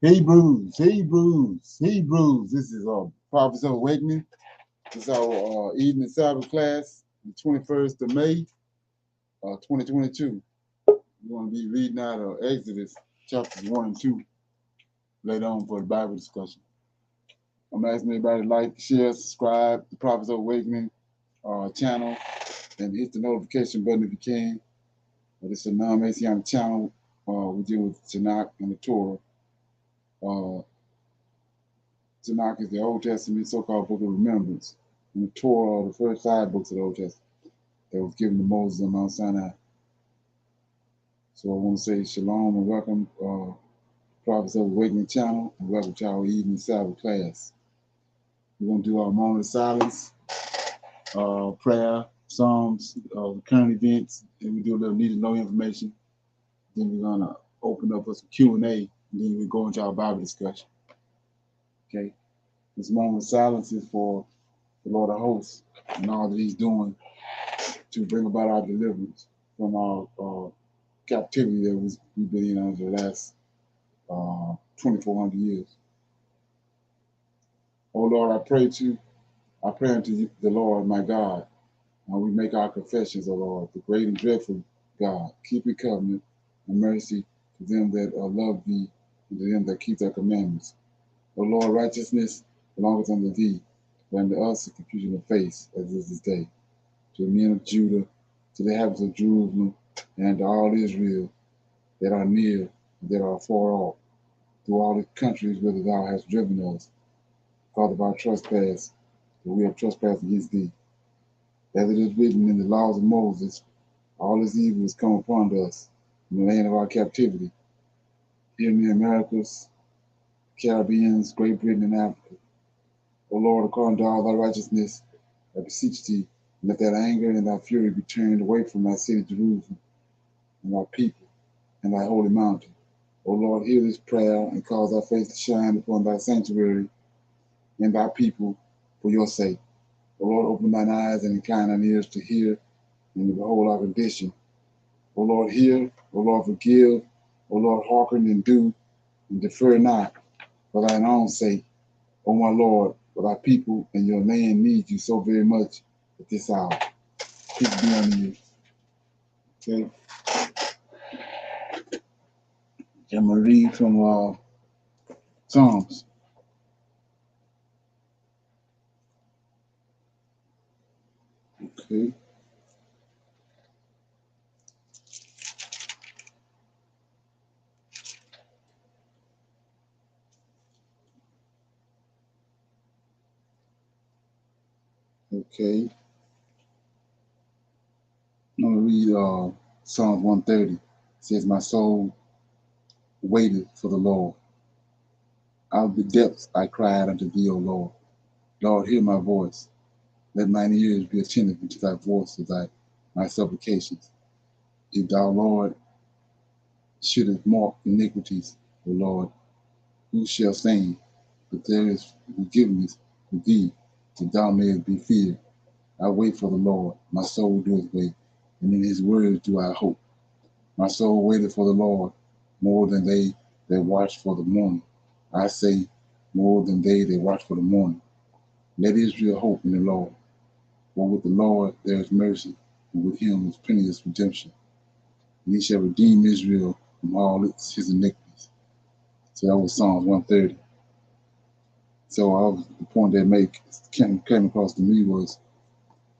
Hebrews. This is Prophets of Awakening. This is our evening Sabbath class, the 21st of May, 2022. We're going to be reading out of Exodus chapters 1 and 2 later on for the Bible discussion. I'm asking everybody to like, share, subscribe to the Prophets of Awakening channel, and hit the notification button if you can. This is a non-Messianic channel. We deal with Tanakh and the Torah. Tanakh is the Old Testament, so-called Book of Remembrance, and the Torah are the first 5 books of the Old Testament that was given to Moses on Mount Sinai. So I want to say shalom and welcome Prophets of Awakening channel, and welcome to our evening Sabbath class. We're going to do our moment of silence, prayer, psalms, current events, and we do a little need to know information. Then we're going to open up for some Q&A, and then we go into our Bible discussion. Okay? This moment of silence is for the Lord of hosts and all that he's doing to bring about our deliverance from our captivity that we've been in over the last 2,400 years. Oh Lord, I pray unto you, the Lord, my God, and we make our confessions, O Lord, the great and dreadful God, keep your covenant and mercy to them that love thee and to them that keep thy commandments. O Lord, righteousness belongeth unto thee, but unto us the confusion of face, as is this day. To the men of Judah, to the inhabitants of Jerusalem, and to all Israel that are near and that are far off, through all the countries whither thou hast driven us, because of our trespass, that we have trespassed against thee. As it is written in the laws of Moses, all this evil is come upon us in the land of our captivity, here in the Americas, Caribbeans, Great Britain, and Africa. O Lord, according to all thy righteousness, I beseech thee, let that anger and thy fury be turned away from thy city Jerusalem, and thy people, and thy holy mountain. O Lord, hear this prayer, and cause thy face to shine upon thy sanctuary and thy people for your sake. O Lord, open thine eyes and incline thine ears to hear and to behold our condition. O Lord, hear. O Lord, forgive. O Lord, hearken and do, and defer not, for thine own sake. O my Lord, for thy people and your land need you so very much at this hour. Peace be unto you. Okay. I'm going to read from Psalms. Okay. Okay. I'm going to read Psalm 130. It says, my soul waited for the Lord. Out of the depths I cried unto thee, O Lord. Lord, hear my voice. Let mine ears be attentive unto thy voice of my supplications. If thou, Lord, shouldest mark iniquities, O Lord, who shall stand? But there is forgiveness with thee, that thou mayest be feared. I wait for the Lord, my soul doeth wait, and in his words do I hope. My soul waited for the Lord, more than they that watch for the morning. I say, more than they that watch for the morning. Let Israel hope in the Lord. For with the Lord there is mercy, and with him is plenteous redemption. And he shall redeem Israel from all his iniquities. So that was Psalms 130. So the point that came across to me was,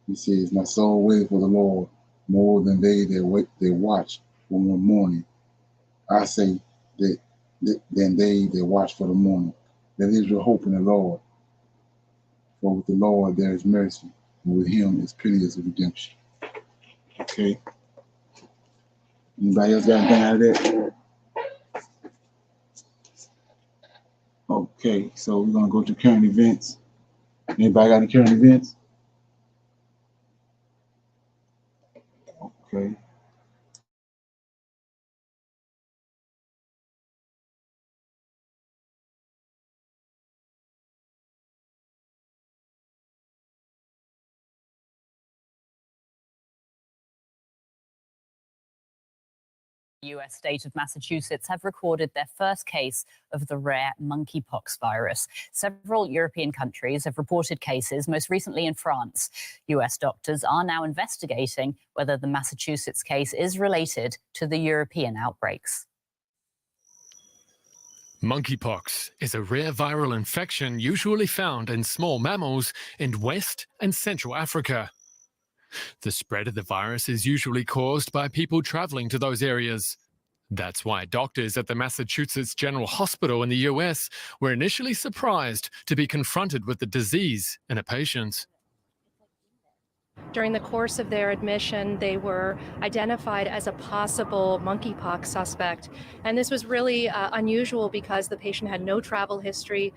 he says, my soul waited for the Lord more than they watch for the morning. I say that than they that watch for the morning. Let Israel hope in the Lord. For with the Lord there is mercy, and with him is plenteous of redemption. Okay. Anybody else got anything out of that? Okay, so we're gonna go to current events. Anybody got any current events? Okay. U.S. state of Massachusetts have recorded their first case of the rare monkeypox virus. Several European countries have reported cases, most recently in France. U.S. doctors are now investigating whether the Massachusetts case is related to the European outbreaks. Monkeypox is a rare viral infection usually found in small mammals in West and Central Africa. The spread of the virus is usually caused by people traveling to those areas. That's why doctors at the Massachusetts General Hospital in the US were initially surprised to be confronted with the disease in a patient. During the course of their admission, they were identified as a possible monkeypox suspect. And this was really unusual because the patient had no travel history,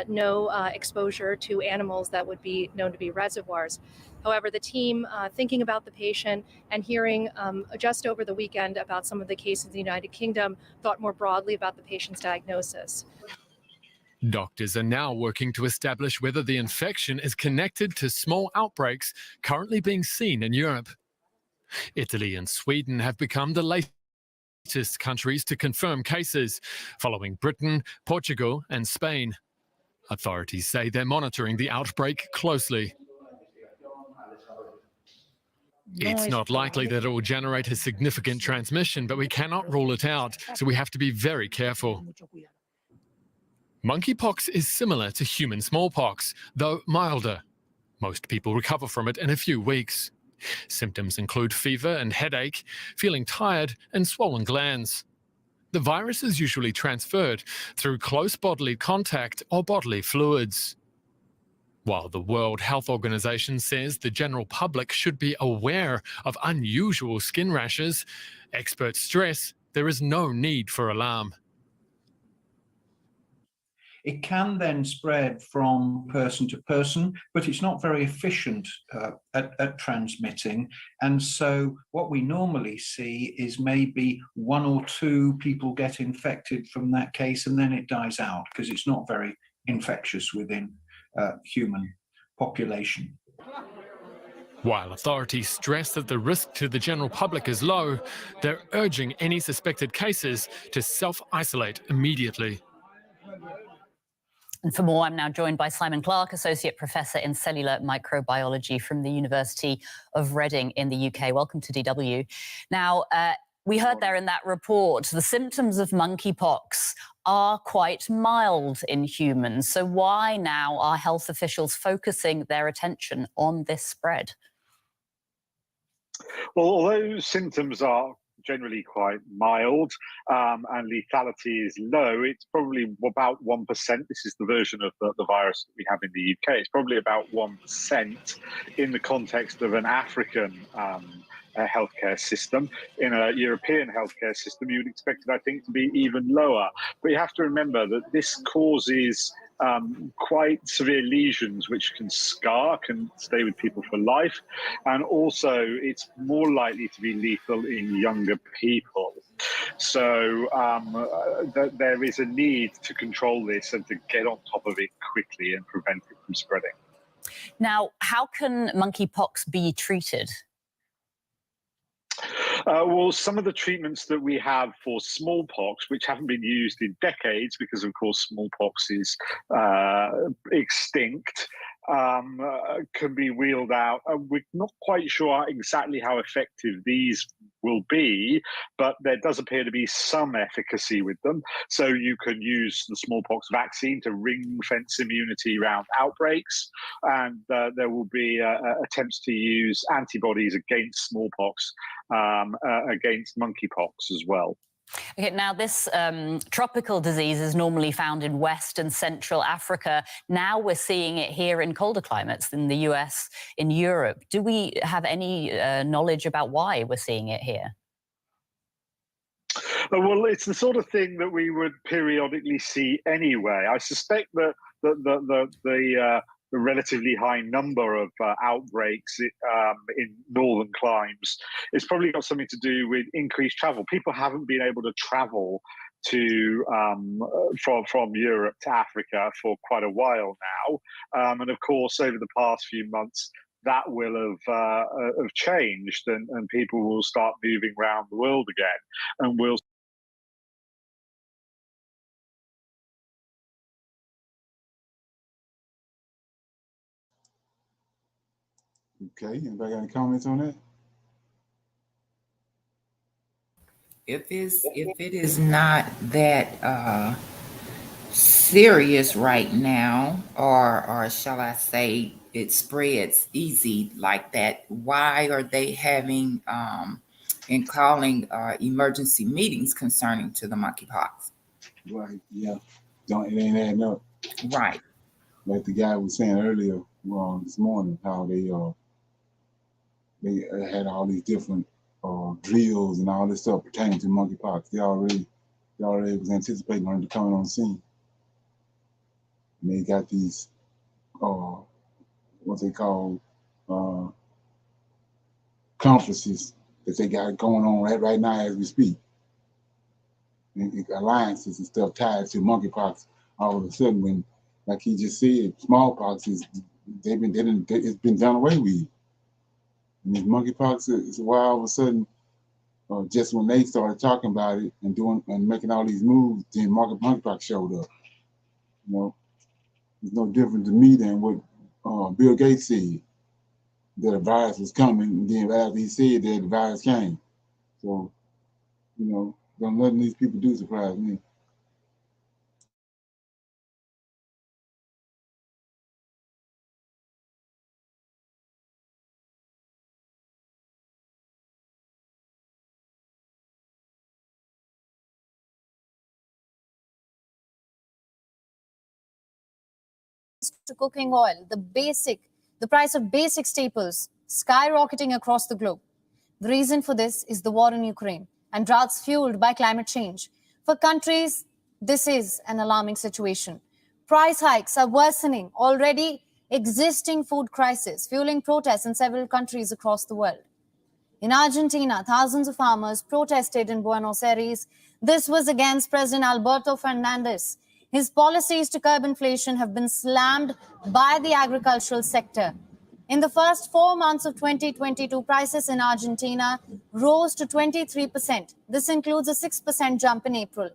no exposure to animals that would be known to be reservoirs. However, the team, thinking about the patient and hearing just over the weekend about some of the cases in the United Kingdom, thought more broadly about the patient's diagnosis. Doctors are now working to establish whether the infection is connected to small outbreaks currently being seen in Europe. Italy and Sweden have become the latest countries to confirm cases, following Britain, Portugal and Spain. Authorities say they're monitoring the outbreak closely. It's not likely that it will generate a significant transmission, but we cannot rule it out, so we have to be very careful. Monkeypox is similar to human smallpox, though milder. Most people recover from it in a few weeks. Symptoms include fever and headache, feeling tired, and swollen glands. The virus is usually transferred through close bodily contact or bodily fluids. While the World Health Organization says the general public should be aware of unusual skin rashes, experts stress there is no need for alarm. It can then spread from person to person, but it's not very efficient at transmitting. And so what we normally see is maybe 1 or 2 people get infected from that case, and then it dies out because it's not very infectious within human population. While authorities stress that the risk to the general public is low, they're urging any suspected cases to self-isolate immediately. And for more, I'm now joined by Simon Clark, Associate Professor in Cellular Microbiology from the University of Reading in the UK. Welcome to DW. Now, we heard there in that report, the symptoms of monkeypox are quite mild in humans. So why now are health officials focusing their attention on this spread? Well, although symptoms are generally quite mild and lethality is low, it's probably about 1%. This is the version of the virus that we have in the UK. It's probably about 1% in the context of an African healthcare system. In a European healthcare system, you would expect it, I think, to be even lower. But you have to remember that this causes quite severe lesions which can scar, can stay with people for life, and also it's more likely to be lethal in younger people. So there is a need to control this and to get on top of it quickly and prevent it from spreading. Now, how can monkeypox be treated? Well, some of the treatments that we have for smallpox, which haven't been used in decades because, of course, smallpox is extinct, can be wheeled out. We're not quite sure exactly how effective these will be, but there does appear to be some efficacy with them. So you can use the smallpox vaccine to ring-fence immunity around outbreaks, and there will be attempts to use antibodies against smallpox, against monkeypox as well. Okay, now this tropical disease is normally found in West and Central Africa. Now we're seeing it here in colder climates in the US, in Europe. Do we have any knowledge about why we're seeing it here? Well, it's the sort of thing that we would periodically see anyway. I suspect that the relatively high number of outbreaks in northern climes, it's probably got something to do with increased travel. People haven't been able to travel to from Europe to Africa for quite a while now, and of course over the past few months that will have changed, and people will start moving around the world again, and we'll. Okay, anybody got any comments on that? If it is not that serious right now, or shall I say it spreads easy like that, why are they having and calling emergency meetings concerning to the monkeypox? Right, yeah. It ain't adding up. Right. Like the guy was saying earlier this morning, how they had all these different drills and all this stuff pertaining to monkeypox. They already was anticipating on it coming on scene. And they got these what they call conferences that they got going on right now as we speak. And alliances and stuff tied to monkeypox. All of a sudden, when, like he just said, smallpox it's been done away with. And this monkeypox is why all of a sudden, just when they started talking about it and doing and making all these moves, then monkeypox showed up. You know, it's no different to me than what Bill Gates said, that a virus was coming, and then after he said that, the virus came. So, you know, don't let these people do surprise me. To cooking oil, the price of basic staples skyrocketing across the globe. The reason for this is the war in Ukraine and droughts fueled by climate change. For countries, this is an alarming situation. Price hikes are worsening already existing food crisis, fueling protests in several countries across the world. In Argentina, thousands of farmers protested in Buenos Aires. This was against President Alberto Fernandez. His policies to curb inflation have been slammed by the agricultural sector. In the first 4 months of 2022, prices in Argentina rose to 23%. This includes a 6% jump in April.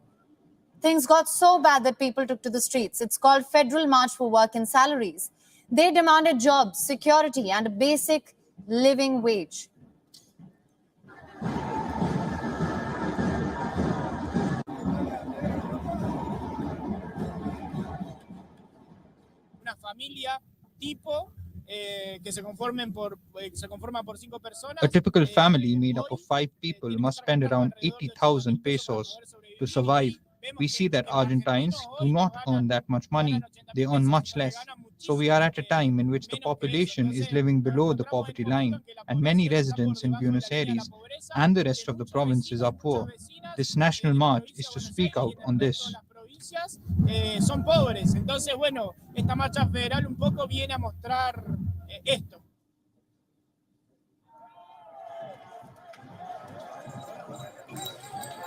Things got so bad that people took to the streets. It's called Federal March for Work and Salaries. They demanded jobs, security, and a basic living wage. Una familia tipo que se conforman por 5 personas. A typical family made up of 5 people must spend around 80,000 pesos to survive. We see that Argentines do not earn that much money. They earn much less. So we are at a time in which the population is living below the poverty line, and many residents in Buenos Aires and the rest of the provinces are poor. This national march is to speak out on this. Son pobres. Entonces, bueno, esta marcha federal un poco viene a mostrar esto.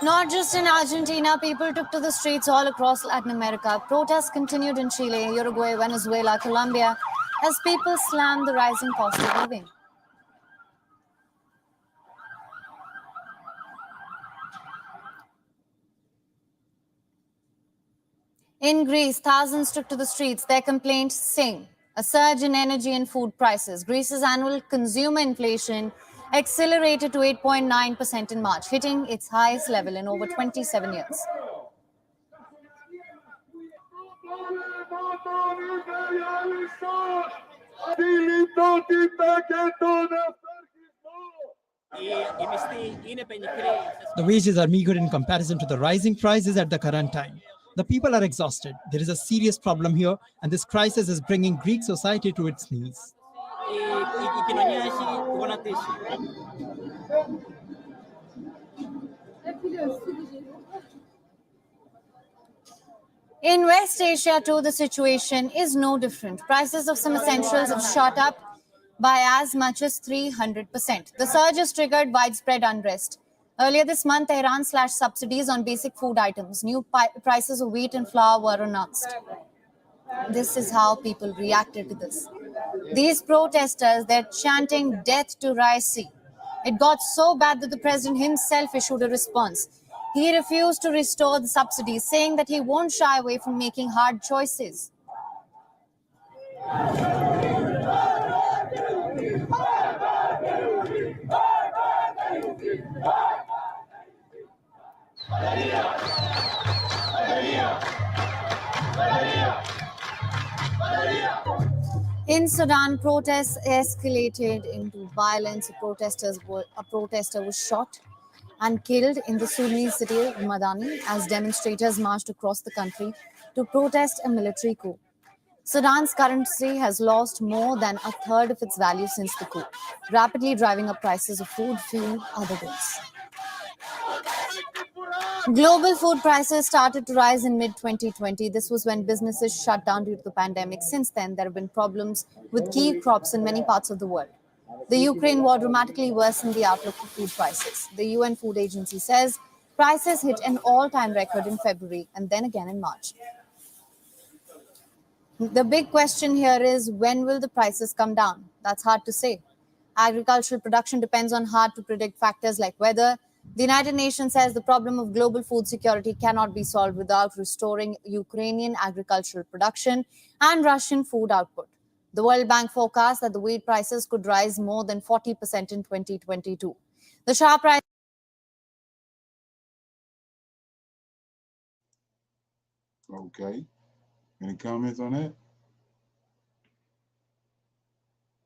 Not just in Argentina, people took to the streets all across Latin America. Protests continued in Chile, Uruguay, Venezuela, Colombia, as people slammed the rising cost of living. In Greece, thousands took to the streets. Their complaints sing a surge in energy and food prices. Greece's annual consumer inflation accelerated to 8.9% in March, hitting its highest level in over 27 years. The wages are meager in comparison to the rising prices at the current time. The people are exhausted. There is a serious problem here, and this crisis is bringing Greek society to its knees. In West Asia, too, the situation is no different. Prices of some essentials have shot up by as much as 300%. The surge has triggered widespread unrest. Earlier this month, Tehran slashed subsidies on basic food items. New prices of wheat and flour were announced. This is how people reacted to this. These protesters, they're chanting death to Raisi. It got so bad that the president himself issued a response. He refused to restore the subsidies, saying that he won't shy away from making hard choices. In Sudan, protests escalated into violence. A protester was shot and killed in the Sudanese city of Madani as demonstrators marched across the country to protest a military coup. Sudan's currency has lost more than a third of its value since the coup, rapidly driving up prices of food, fuel, other goods. Global food prices started to rise in mid-2020. This was when businesses shut down due to the pandemic. Since then, there have been problems with key crops in many parts of the world. The Ukraine war dramatically worsened the outlook for food prices. The UN Food Agency says prices hit an all-time record in February and then again in March. The big question here is, when will the prices come down? That's hard to say. Agricultural production depends on hard to predict factors like weather. The United Nations says the problem of global food security cannot be solved without restoring Ukrainian agricultural production and Russian food output. The World Bank forecasts that the wheat prices could rise more than 40% in 2022. The sharp rise. Okay. Any comments on that?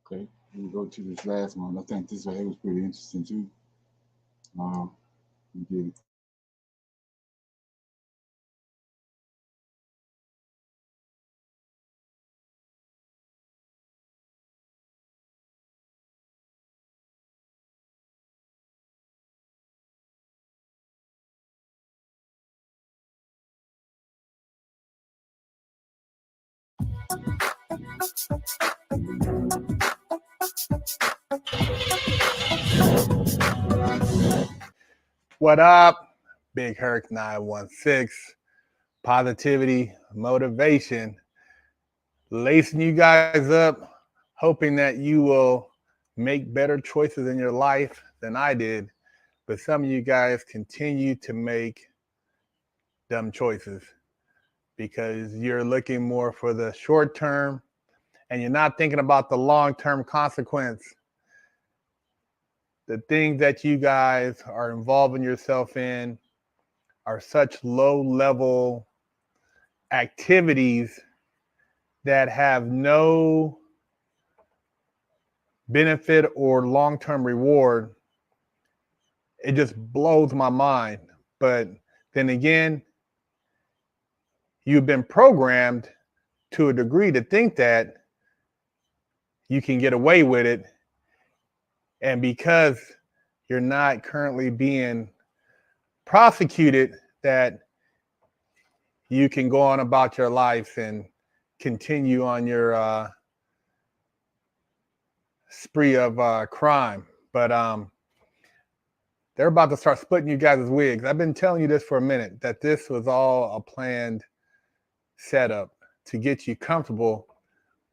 Okay, we'll go to this last one. I think this one was pretty interesting too. We get it. What up? Big Herc 916. Positivity, motivation. Lacing you guys up, hoping that you will make better choices in your life than I did. But some of you guys continue to make dumb choices because you're looking more for the short term and you're not thinking about the long-term consequence. The things that you guys are involving yourself in are such low-level activities that have no benefit or long-term reward. It just blows my mind. But then again, you've been programmed to a degree to think that you can get away with it. And because you're not currently being prosecuted, that you can go on about your life and continue on your spree of crime. But they're about to start splitting you guys' wigs. I've been telling you this for a minute, that this was all a planned setup to get you comfortable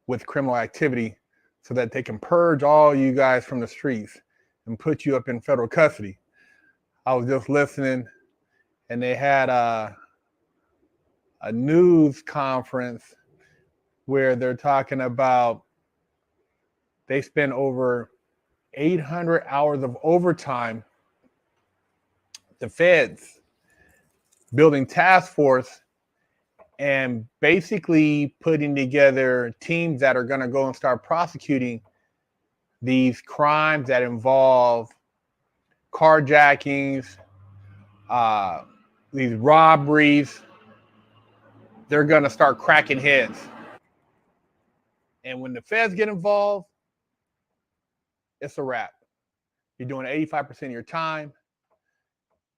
with criminal activity so that they can purge all you guys from the streets and put you up in federal custody. I was just listening, and they had a news conference where they're talking about they spent over 800 hours of overtime, the feds, building task force and basically putting together teams that are going to go and start prosecuting these crimes that involve carjackings, these robberies. They're going to start cracking heads. And when the feds get involved, it's a wrap. You're doing 85% of your time.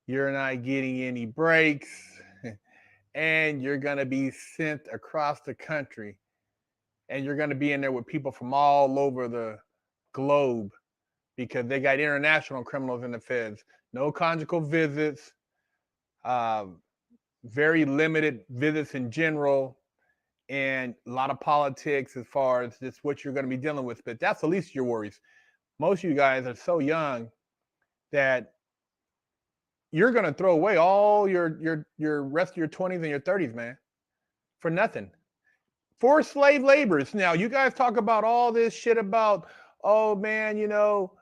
You're not getting any breaks. And you're going to be sent across the country. And you're going to be in there with people from all over the globe because they got international criminals in the feds. No conjugal visits, very limited visits in general. and a lot of politics as far as just what you're going to be dealing with. But that's the least of your worries. Most of you guys are so young that you're going to throw away all your rest of your 20s and your 30s, man, for nothing. Forced slave laborers. Now, you guys talk about all this shit about, oh, man, you know,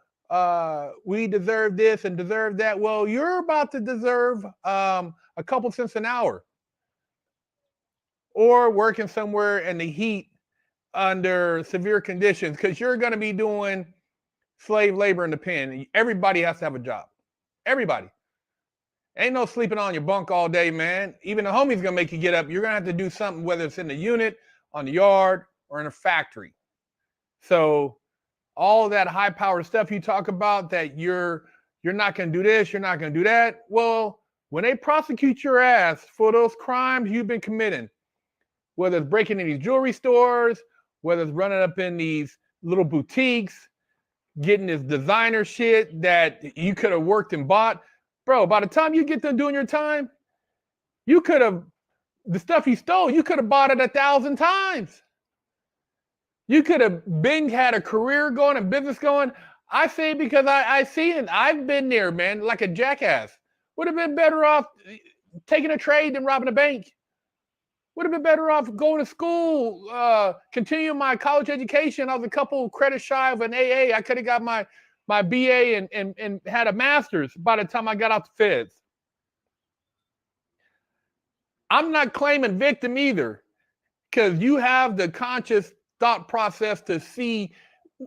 we deserve this and deserve that. Well, you're about to deserve a couple cents an hour, or working somewhere in the heat under severe conditions, because you're going to be doing slave labor in the pen. Everybody has to have a job. Everybody. Ain't no sleeping on your bunk all day, man. Even the homie's gonna make you get up. You're gonna have to do something, whether it's in the unit, on the yard, or in a factory. So all that high power stuff you talk about, that you're not gonna do this, you're not gonna do that. Well, when they prosecute your ass for those crimes you've been committing, whether it's breaking in these jewelry stores, whether it's running up in these little boutiques, getting this designer shit that you could have worked and bought. Bro, by the time you get done doing your time, you could have, the stuff you stole, you could have bought it 1,000 times. You could have been had a career going and business going. I say because I see it. I've been there, man, like a jackass. Would have been better off taking a trade than robbing a bank. Would have been better off going to school, continuing my college education. I was a couple credits shy of an AA. I could have got my BA and had a master's by the time I got out the feds. I'm not claiming victim either, because you have the conscious thought process to see,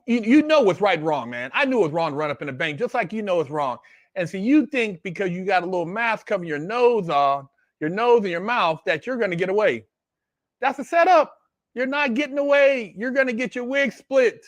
you know what's right and wrong, man. I knew it was wrong to run up in a bank, just like you know it's wrong. And so you think because you got a little mask covering your nose on, your nose and your mouth, that you're going to get away. That's a setup. You're not getting away. You're going to get your wig split.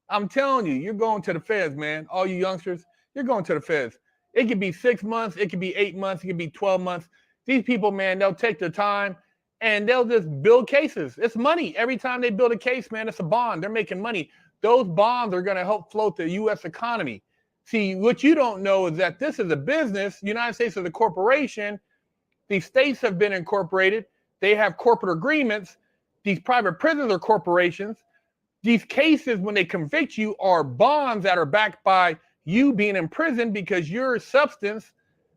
I'm telling you, you're going to the feds, man. All you youngsters, you're going to the feds. It could be 6 months. It could be 8 months. It could be 12 months. These people, man, they'll take their time and they'll just build cases. It's money. Every time they build a case, man, it's a bond. They're making money. Those bonds are going to help float the U.S. economy. See, what you don't know is that this is a business. The United States is a corporation. These states have been incorporated. They have corporate agreements. These private prisons are corporations. These cases, when they convict you, are bonds that are backed by you being in prison because you're a substance.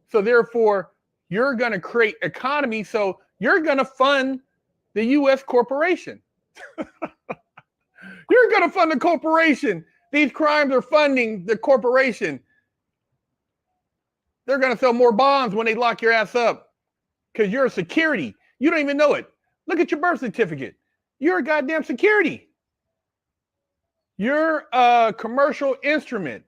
So therefore, you're going to create economy. So you're going to fund the U.S. corporation. You're going to fund the corporation. These crimes are funding the corporation. They're going to sell more bonds when they lock your ass up because you're a security. You don't even know it. Look at your birth certificate. You're a goddamn security. You're a commercial instrument,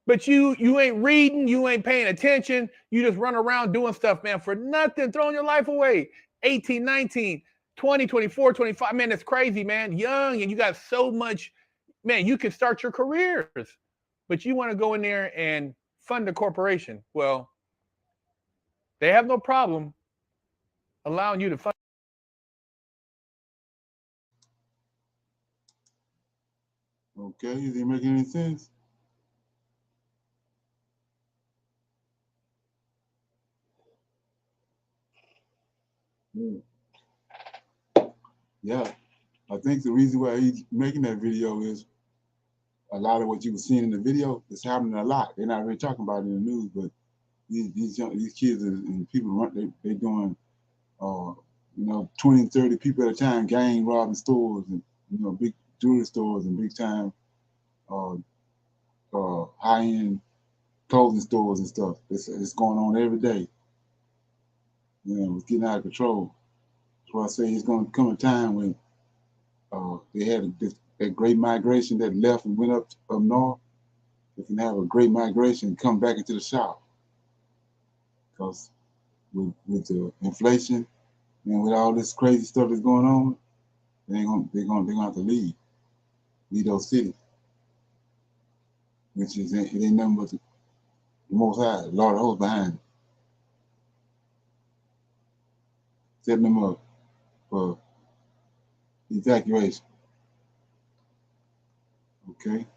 but you ain't reading, you ain't paying attention. You just run around doing stuff, man, for nothing, throwing your life away. 18, 19, 20, 24, 25. Man, it's crazy, man. Young, and you got so much, man, you can start your careers, but you want to go in there and fund a corporation. Well, they have no problem allowing you to fund. Okay, is it making any sense? Yeah, I think the reason why he's making that video is a lot of what you were seeing in the video is happening a lot. They're not really talking about it in the news, but these kids and people they're doing 20 and 30 people at a time gang robbing stores and big jewelry stores and big time high-end clothing stores and stuff. It's going on every day. It's getting out of control. That's why I say it's going to come a time when they had that great migration that left and went up north. They can have a great migration and come back into the South. Because with the inflation and with all this crazy stuff that's going on, they're gonna have to leave those cities, which is it ain't nothing but the Most High, the Lord of hosts behind it, setting them up for evacuation. Okay.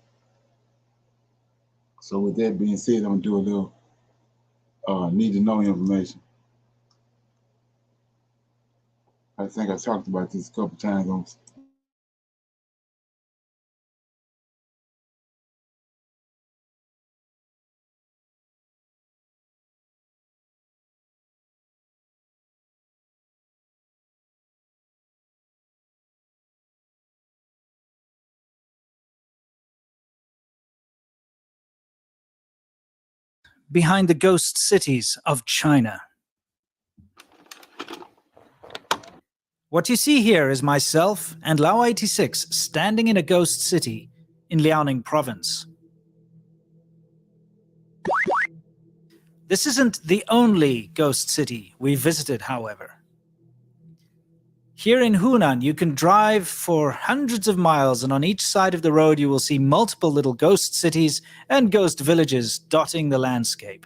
So with that being said, I'm gonna do a little need to know information. I think I talked about this a couple times on. Behind the ghost cities of China. What you see here is myself and Lao 86 standing in a ghost city in Liaoning province. This isn't the only ghost city we visited, however. Here in Hunan, you can drive for hundreds of miles, and on each side of the road you will see multiple little ghost cities and ghost villages dotting the landscape.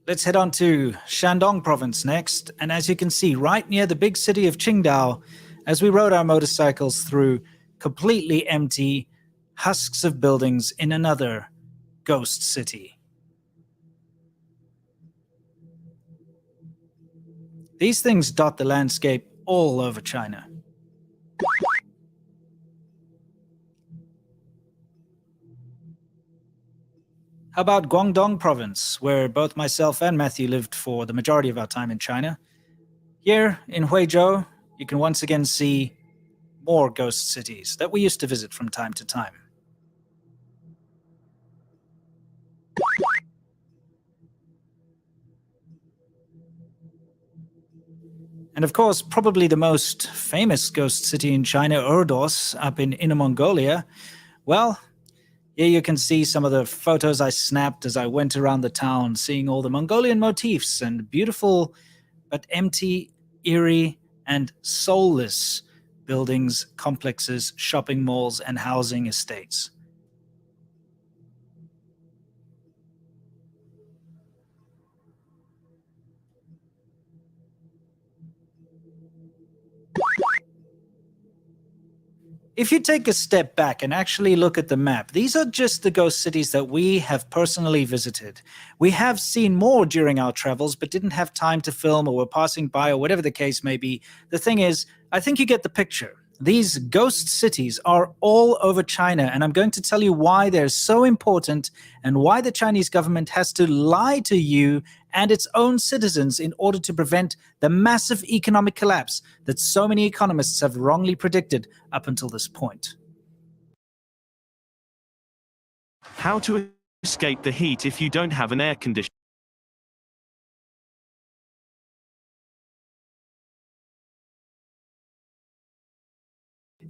Let's head on to Shandong province next, and as you can see, right near the big city of Qingdao, as we rode our motorcycles through completely empty husks of buildings in another ghost city. These things dot the landscape all over China. How about Guangdong province, where both myself and Matthew lived for the majority of our time in China? Here in Huizhou, you can once again see more ghost cities that we used to visit from time to time. And of course, probably the most famous ghost city in China, Ordos, up in Inner Mongolia. Well, here you can see some of the photos I snapped as I went around the town, seeing all the Mongolian motifs and beautiful but empty, eerie, and soulless buildings, complexes, shopping malls, and housing estates. If you take a step back and actually look at the map, these are just the ghost cities that we have personally visited. We have seen more during our travels, but didn't have time to film or were passing by or whatever the case may be. The thing is, I think you get the picture. These ghost cities are all over China, and I'm going to tell you why they're so important and why the Chinese government has to lie to you and its own citizens in order to prevent the massive economic collapse that so many economists have wrongly predicted up until this point. How to escape the heat if you don't have an air conditioner?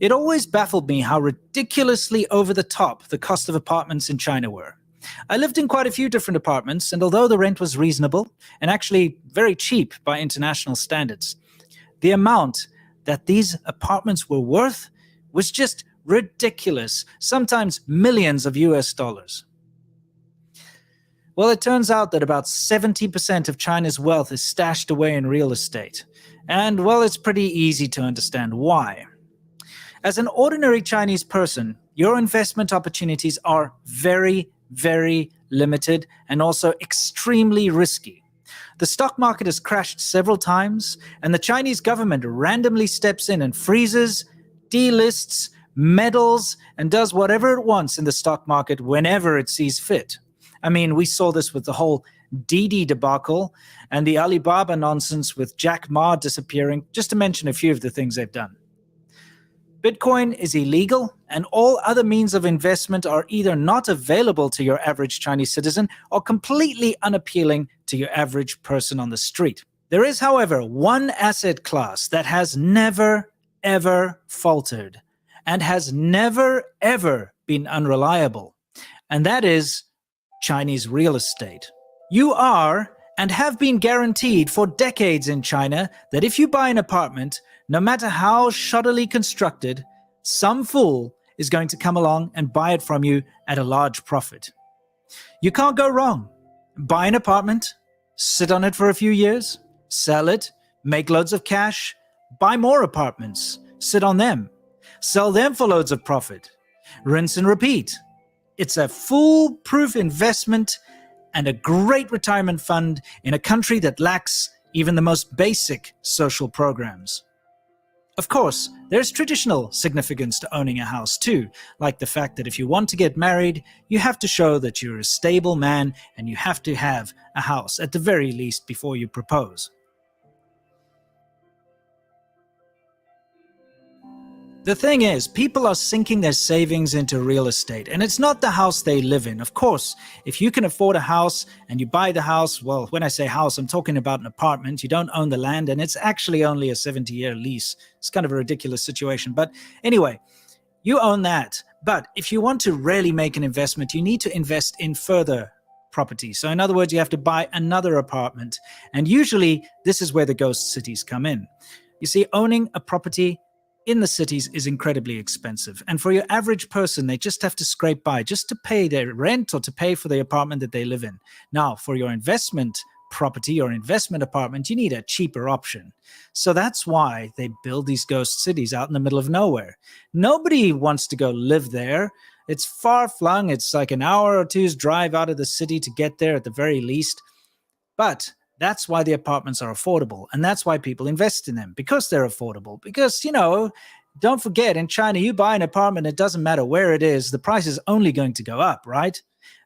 It always baffled me how ridiculously over the top the cost of apartments in China were. I lived in quite a few different apartments, and although the rent was reasonable and actually very cheap by international standards, the amount that these apartments were worth was just ridiculous, sometimes millions of US dollars. Well, it turns out that about 70% of China's wealth is stashed away in real estate. And, well, it's pretty easy to understand why. As an ordinary Chinese person, your investment opportunities are very, very limited and also extremely risky. The stock market has crashed several times, and the Chinese government randomly steps in and freezes, delists, meddles, and does whatever it wants in the stock market whenever it sees fit. I mean, we saw this with the whole Didi debacle and the Alibaba nonsense with Jack Ma disappearing, just to mention a few of the things they've done. Bitcoin is illegal, and all other means of investment are either not available to your average Chinese citizen or completely unappealing to your average person on the street. There is, however, one asset class that has never, ever faltered and has never, ever been unreliable, and that is Chinese real estate. You are and have been guaranteed for decades in China that if you buy an apartment, no matter how shoddily constructed, some fool is going to come along and buy it from you at a large profit. You can't go wrong. Buy an apartment, sit on it for a few years, sell it, make loads of cash, buy more apartments, sit on them, sell them for loads of profit. Rinse and repeat. It's a foolproof investment and a great retirement fund in a country that lacks even the most basic social programs. Of course, there's traditional significance to owning a house too, like the fact that if you want to get married, you have to show that you're a stable man and you have to have a house at the very least before you propose. The thing is, people are sinking their savings into real estate, and it's not the house they live in. Of course, if you can afford a house and you buy the house, well, when I say house, I'm talking about an apartment. You don't own the land, and it's actually only a 70-year lease. It's kind of a ridiculous situation. But anyway, you own that. But if you want to really make an investment, you need to invest in further property. So in other words, you have to buy another apartment. And usually, this is where the ghost cities come in. You see, owning a property in the cities is incredibly expensive. And for your average person, they just have to scrape by just to pay their rent or to pay for the apartment that they live in. Now, for your investment property or investment apartment, you need a cheaper option. So that's why they build these ghost cities out in the middle of nowhere. Nobody wants to go live there. It's far flung. It's like an hour or two's drive out of the city to get there at the very least. But that's why the apartments are affordable. And that's why people invest in them, because they're affordable. Because, you know, don't forget, in China, you buy an apartment, it doesn't matter where it is, the price is only going to go up, right?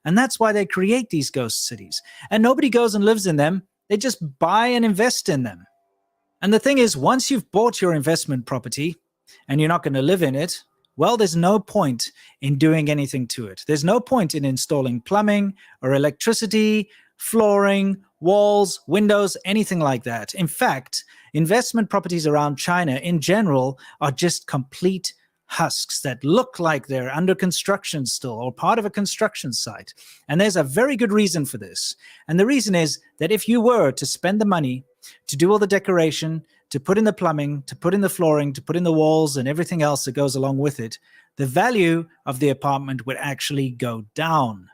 And that's why they create these ghost cities. And nobody goes and lives in them. They just buy and invest in them. And the thing is, once you've bought your investment property and you're not going to live in it, well, there's no point in doing anything to it. There's no point in installing plumbing or electricity, flooring, walls, windows, anything like that. In fact, investment properties around China in general are just complete husks that look like they're under construction still or part of a construction site. And there's a very good reason for this. And the reason is that if you were to spend the money to do all the decoration, to put in the plumbing, to put in the flooring, to put in the walls and everything else that goes along with it, the value of the apartment would actually go down.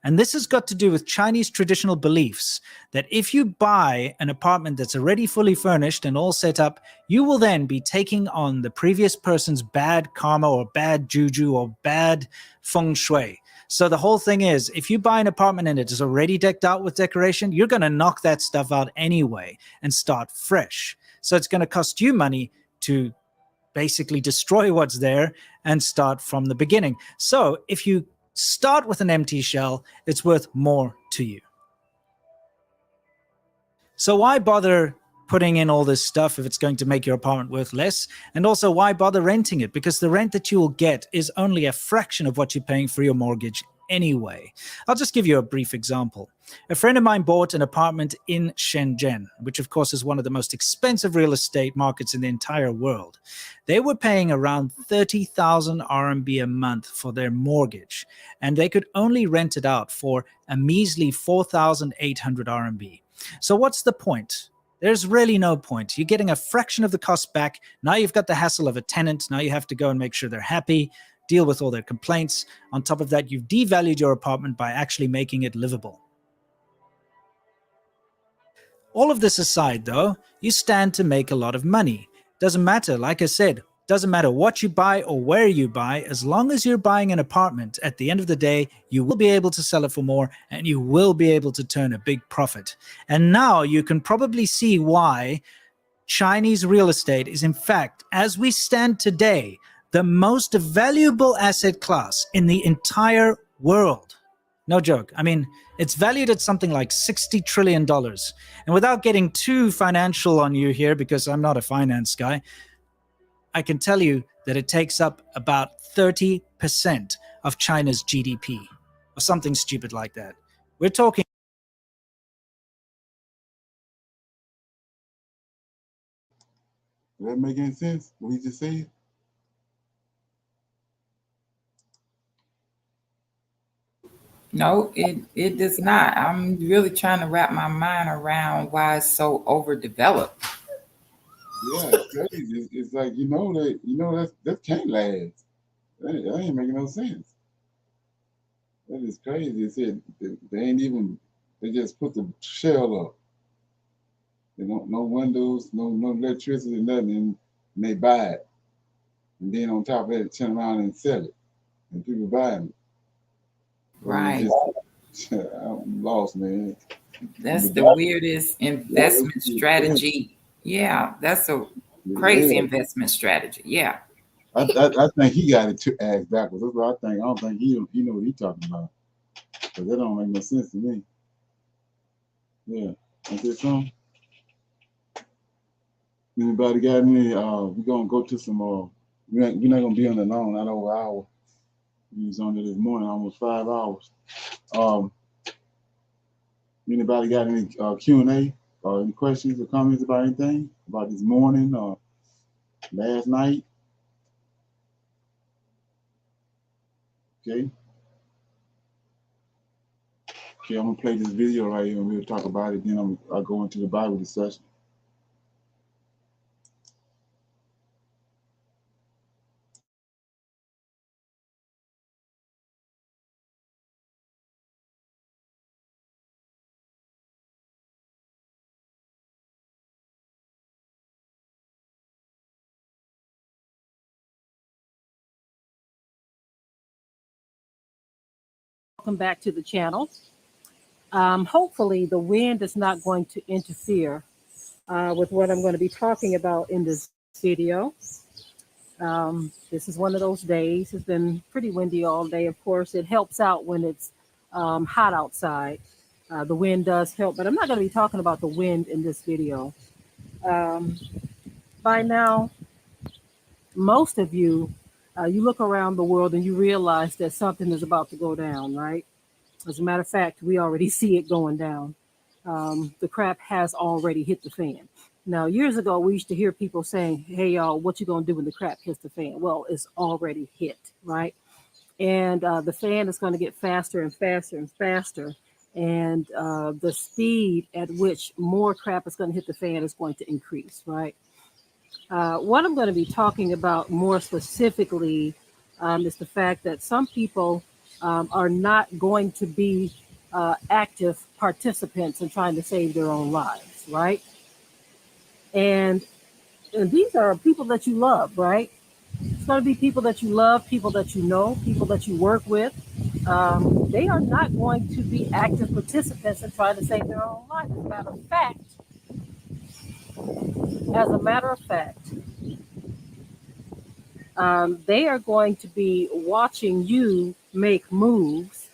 And this has got to do with Chinese traditional beliefs that if you buy an apartment that's already fully furnished and all set up, you will then be taking on the previous person's bad karma or bad juju or bad feng shui. So the whole thing is, if you buy an apartment and it is already decked out with decoration, you're going to knock that stuff out anyway and start fresh. So it's going to cost you money to basically destroy what's there and start from the beginning. So if you start with an empty shell, it's worth more to you. So why bother putting in all this stuff if it's going to make your apartment worth less? And also, why bother renting it? Because the rent that you will get is only a fraction of what you're paying for your mortgage anyway. I'll just give you a brief example. A friend of mine bought an apartment in Shenzhen, which of course is one of the most expensive real estate markets in the entire world. They were paying around 30,000 RMB a month for their mortgage, and they could only rent it out for a measly 4,800 RMB. So what's the point? There's really no point. You're getting a fraction of the cost back. Now you've got the hassle of a tenant. Now you have to go and make sure they're happy, deal with all their complaints. On top of that, you've devalued your apartment by actually making it livable. All of this aside, though, you stand to make a lot of money. Doesn't matter, like I said, doesn't matter what you buy or where you buy, as long as you're buying an apartment, at the end of the day, you will be able to sell it for more and you will be able to turn a big profit. And now you can probably see why Chinese real estate is, in fact, as we stand today, the most valuable asset class in the entire world. No joke. I mean, it's valued at something like $60 trillion. And without getting too financial on you here, because I'm not a finance guy, I can tell you that it takes up about 30% of China's GDP, or something stupid like that. We're talking. Does that make any sense? What he just said? No, it does not. I'm really trying to wrap my mind around why it's so overdeveloped. Yeah, it's crazy. It's like that can't last. That ain't making no sense. That is crazy. It said they just put the shell up. They don't no windows, no electricity, nothing, and they buy it. And then on top of that, turn around and sell it. and people buying it. Right. I'm lost, man. That's the weirdest investment strategy. Yeah, that's a crazy investment strategy. Yeah. I think he got it to ass backwards. That's what I think. I don't think he know what he's talking about. But that don't make no sense to me. Yeah. Ain't that something? Anybody got any? We're gonna go to some we're not gonna be on the long, not over an hour. We was on there this morning, almost 5 hours. Anybody got any Q&A or any questions or comments about anything? About this morning or last night? Okay. Okay, I'm gonna play this video right here and we'll talk about it. Then I'll go into the Bible discussion. Welcome back to the channel. Hopefully the wind is not going to interfere with what I'm going to be talking about in this video. This is one of those days. It's been pretty windy all day. Of course, it helps out when it's hot outside. The wind does help, but I'm not going to be talking about the wind in this video. By now, most of you, you look around the world and you realize that something is about to go down, right? As a matter of fact, we already see it going down. The crap has already hit the fan. Now, years ago, we used to hear people saying, hey, y'all, what you going to do when the crap hits the fan? Well, it's already hit, right? And the fan is going to get faster and faster and faster. And the speed at which more crap is going to hit the fan is going to increase, right? What I'm going to be talking about more specifically is the fact that some people are not going to be active participants in trying to save their own lives, right? And these are people that you love, right? It's going to be people that you love, people that you know, people that you work with. They are not going to be active participants in trying to save their own life. As a matter of fact, they are going to be watching you make moves,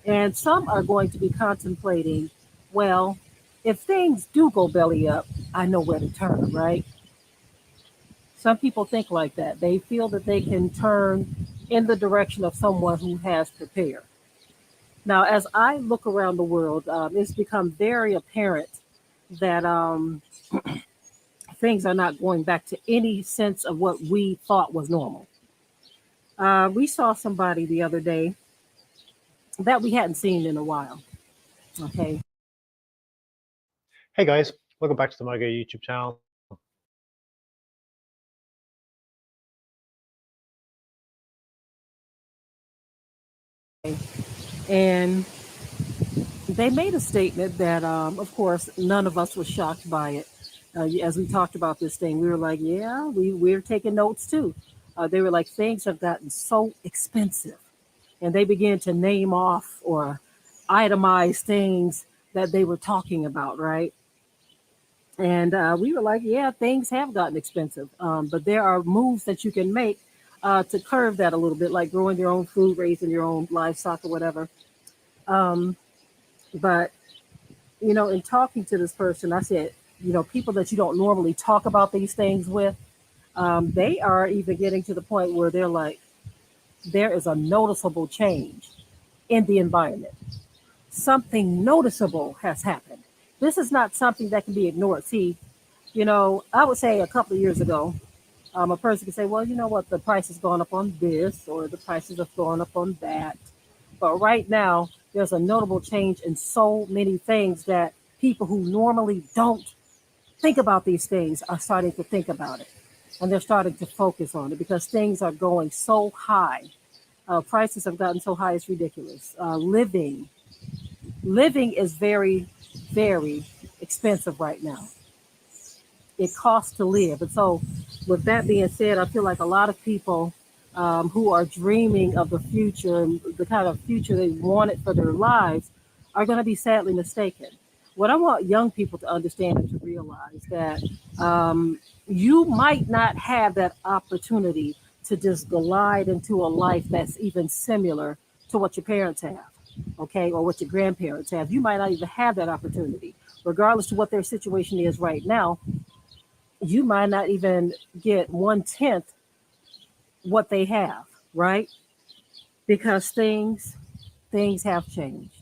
and some are going to be contemplating, well, if things do go belly up, I know where to turn, right? Some people think like that. They feel that they can turn in the direction of someone who has prepared. Now, as I look around the world, it's become very apparent that things are not going back to any sense of what we thought was normal. We saw somebody the other day that we hadn't seen in a while. Okay. Hey guys, welcome back to the MyGo YouTube channel. And they made a statement that, of course, none of us was shocked by it. As we talked about this thing, we were like, yeah, we're taking notes too. They were like, things have gotten so expensive. And they began to name off or itemize things that they were talking about, right? And we were like, yeah, things have gotten expensive. But there are moves that you can make to curb that a little bit, like growing your own food, raising your own livestock or whatever. But, you know, in talking to this person, I said, you know, people that you don't normally talk about these things with, they are even getting to the point where they're like, there is a noticeable change in the environment. Something noticeable has happened. This is not something that can be ignored. See, you know, I would say a couple of years ago, a person could say, well, you know what, the price has gone up on this or the prices have gone up on that. But right now, there's a notable change in so many things that people who normally don't think about these things are starting to think about it. And they're starting to focus on it because things are going so high. Prices have gotten so high, it's ridiculous. Living is very, very expensive right now. It costs to live. And so with that being said, I feel like a lot of people who are dreaming of the future and the kind of future they wanted for their lives are going to be sadly mistaken. What I want young people to understand and to realize that you might not have that opportunity to just glide into a life that's even similar to what your parents have, okay, or what your grandparents have. You might not even have that opportunity, regardless of what their situation is right now. You might not even get 1/10 what they have, right? Because things have changed.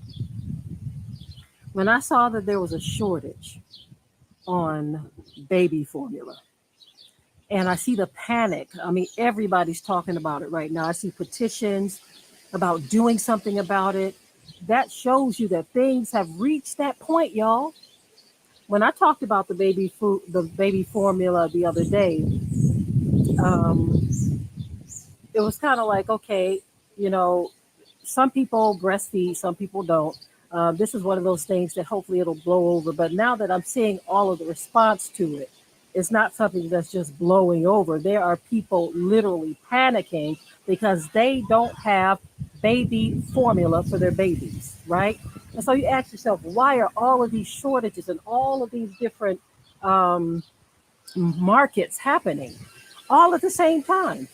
When I saw that there was a shortage on baby formula, and I see the panic. I mean, everybody's talking about it right now. I see petitions about doing something about it. That shows you that things have reached that point, y'all. When I talked about the baby formula the other day, um, it was kind of like, okay, you know, some people breastfeed, some people don't. This is one of those things that hopefully it'll blow over. But now that I'm seeing all of the response to it, it's not something that's just blowing over. There are people literally panicking because they don't have baby formula for their babies, right? And so you ask yourself, why are all of these shortages and all of these different um, markets happening all at the same time?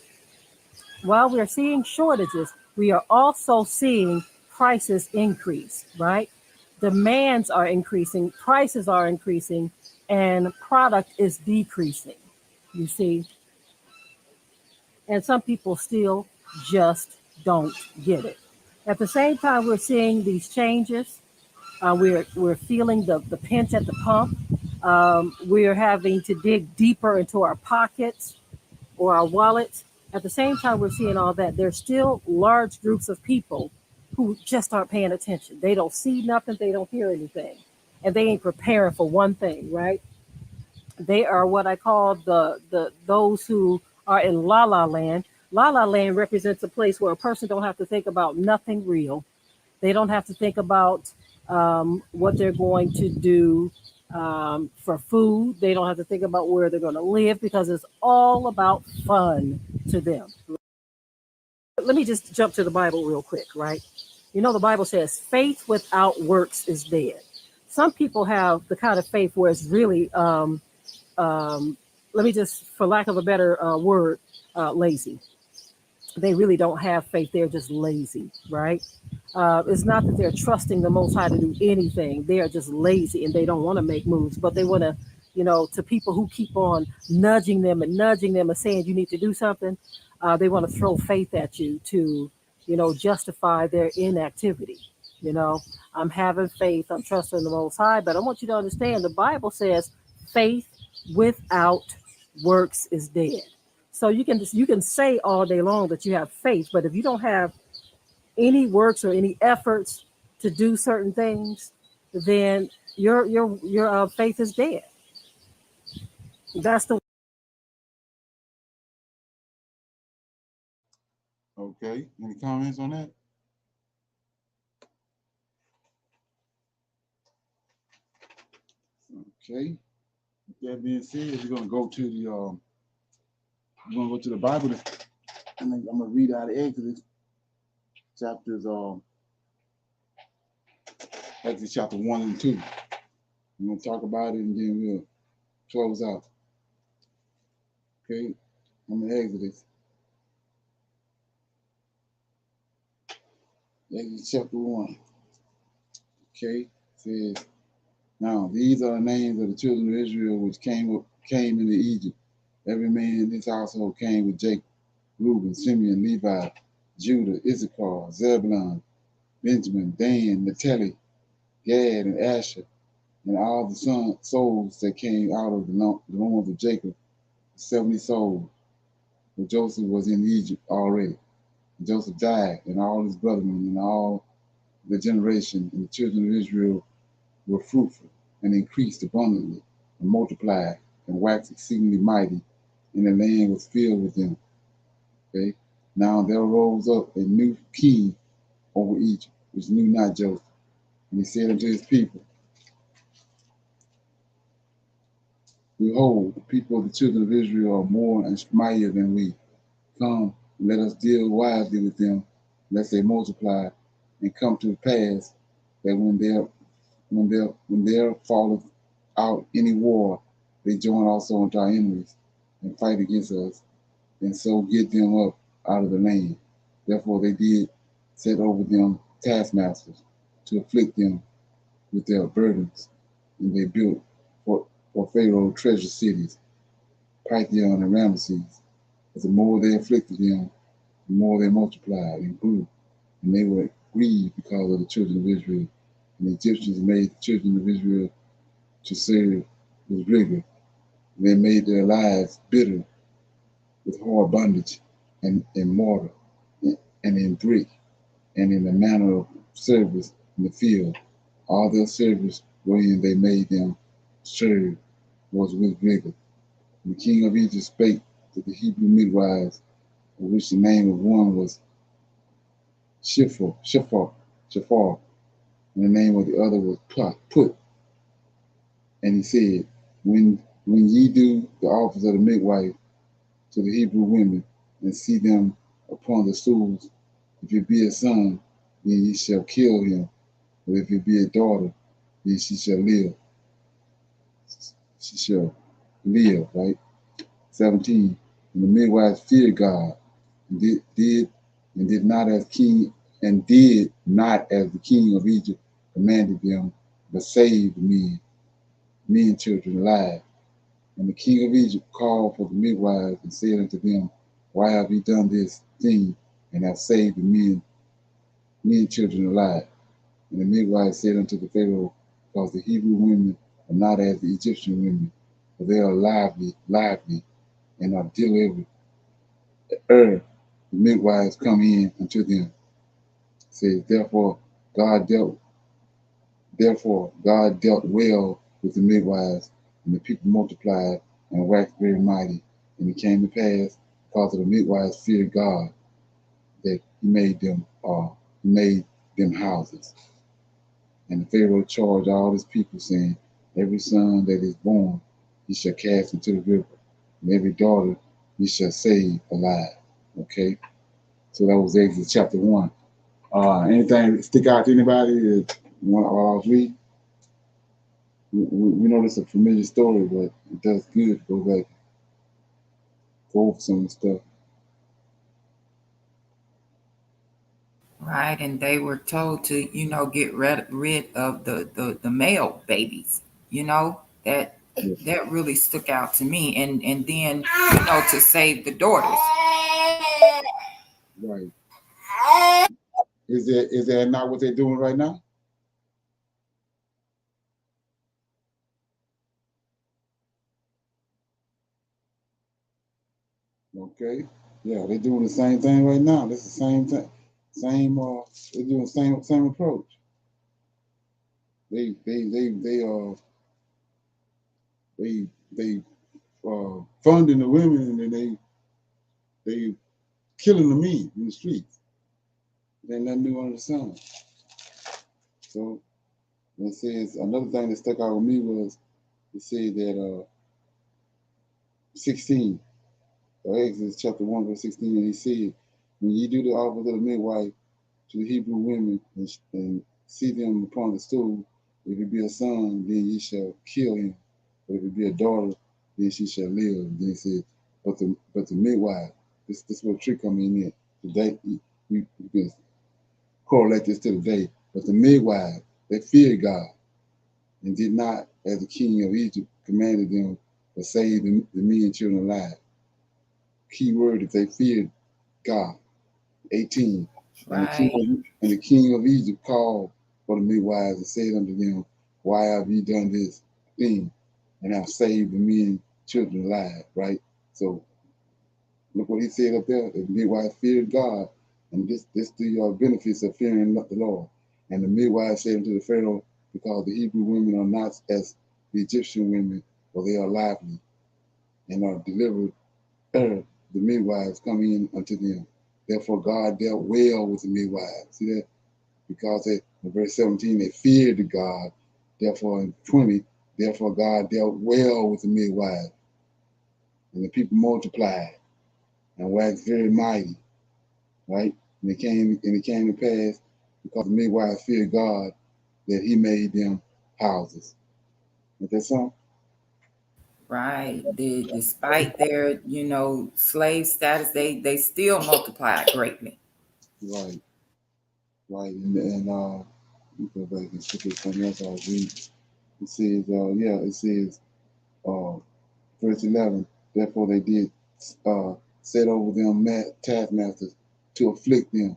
While we're seeing shortages, we are also seeing prices increase, right? Demands are increasing, prices are increasing, and product is decreasing, you see? And some people still just don't get it. At the same time, we're seeing these changes. We're feeling the pinch at the pump. We're having to dig deeper into our pockets or our wallets. At the same time, we're seeing all that. There's still large groups of people who just aren't paying attention. They don't see nothing, they don't hear anything, and they ain't preparing for one thing, right? They are what I call the those who are in La La Land. La La Land represents a place where a person don't have to think about nothing real. They don't have to think about what they're going to do for food. They don't have to think about where they're going to live because it's all about fun to them. Let me just jump to the Bible real quick, right? You know, the Bible says faith without works is dead. Some people have the kind of faith where it's really, let me just, for lack of a better word, lazy. They really don't have faith. They're just lazy, right? It's not that they're trusting the Most High to do anything. They are just lazy and they don't want to make moves, but they want to, you know, to people who keep on nudging them and saying you need to do something, they want to throw faith at you to, you know, justify their inactivity. You know, I'm having faith, I'm trusting the Most High, but I want you to understand the Bible says faith without works is dead. So you can say all day long that you have faith, but if you don't have any works or any efforts to do certain things, then your faith is dead. That's the Okay. Any comments on that? Okay. With that being said, we're gonna go to the Bible, and I'm gonna read out of Exodus chapters Exodus chapter 1 and 2. We're gonna talk about it and then we'll close out. Okay. I'm in Exodus chapter 1. Okay. It says, now these are the names of the children of Israel which came into Egypt. Every man in this household came with Jacob, Reuben, Simeon, Levi, Judah, Issachar, Zebulun, Benjamin, Dan, Naphtali, Gad, and Asher, and all the souls that came out of the loins of Jacob, 70 souls. But Joseph was in Egypt already. And Joseph died, and all his brethren, and all the generation, and the children of Israel were fruitful, and increased abundantly, and multiplied, and waxed exceedingly mighty, and the land was filled with them. Okay. Now there rose up a new king over Egypt, which knew not Joseph. And he said unto his people, behold, the people of the children of Israel are more and mightier than we. Come, let us deal wisely with them, lest they multiply, and come to pass that when there falleth out any war, they join also unto our enemies and fight against us, and so get them up out of the land. Therefore they did set over them taskmasters to afflict them with their burdens, and they built for Pharaoh treasure cities, Pythion and Ramesses. But the more they afflicted them, the more they multiplied and grew, and they were grieved because of the children of Israel. And the Egyptians made the children of Israel to serve with rigor. And they made their lives bitter with hard bondage and in mortar and in brick and in the manner of service in the field. All their service wherein they made them serve was with rigor. And the king of Egypt spake to the Hebrew midwives, of which the name of one was Shaphat, and the name of the other was Put. And he said, when ye do the office of the midwife to the Hebrew women, and see them upon the stools, if it be a son, then ye shall kill him. But if it be a daughter, then she shall live. She shall live, right? 17. And the midwives feared God, and did not as the king of Egypt commanded them, but saved the men, children alive. And the king of Egypt called for the midwives and said unto them, why have ye done this thing, and have saved the men, children alive? And the midwives said unto the Pharaoh, because the Hebrew women are not as the Egyptian women, for they are lively, and are delivered. The midwives come in unto them. Says, therefore God dealt well with the midwives, and the people multiplied and waxed very mighty. And it came to pass, because of the midwives feared God, that he made them houses. And the Pharaoh charged all his people, saying, every son that is born he shall cast into the river, and every daughter he shall save alive. Okay, so that was Exodus chapter 1. Anything stick out to anybody that you want to read? We know this is a familiar story, but it does good to go back, go over some of the stuff. Right, and they were told to, get rid of the male babies. That really stuck out to me, and then to save the daughters. Right. Is that not what they're doing right now? Okay. Yeah, they're doing the same thing right now. That's the same thing. They're doing the same approach. They funding the women, and then they killing the men in the streets. There ain't nothing new under the sun. So it says another thing that stuck out with me was it said that 16, Exodus chapter 1 verse 16, and he said, when you do the office of the midwife to the Hebrew women and see them upon the stool, if it be a son, then ye shall kill him. But if it be a daughter, then she shall live. And then he said, but the midwife, this is where the trick comes in there. Today, you can correlate this to the day. But the midwife, they feared God and did not, as the king of Egypt commanded them, but saved the men and children alive. Key word, if they feared God. 18. Right. And the king of Egypt called for the midwives and said unto them, why have ye done this thing, and have saved the men, children alive? Right? So look what he said up there. The midwives feared God, and this the benefits of fearing the Lord. And the midwives said unto the Pharaoh, because the Hebrew women are not as the Egyptian women, for they are lively and are delivered. The midwives come in unto them. Therefore God dealt well with the midwives. See that? Because in verse 17, they feared the God. Therefore in 20, therefore God dealt well with the midwives. And the people multiplied and waxed very mighty. right? And it came to pass because the midwives feared God that he made them houses. Is that something? Right. Despite their, slave status, they still multiplied greatly. Right. Right. And let me go back and look at something else I was reading. It says, it says, verse 11, therefore they did set over them taskmasters to afflict them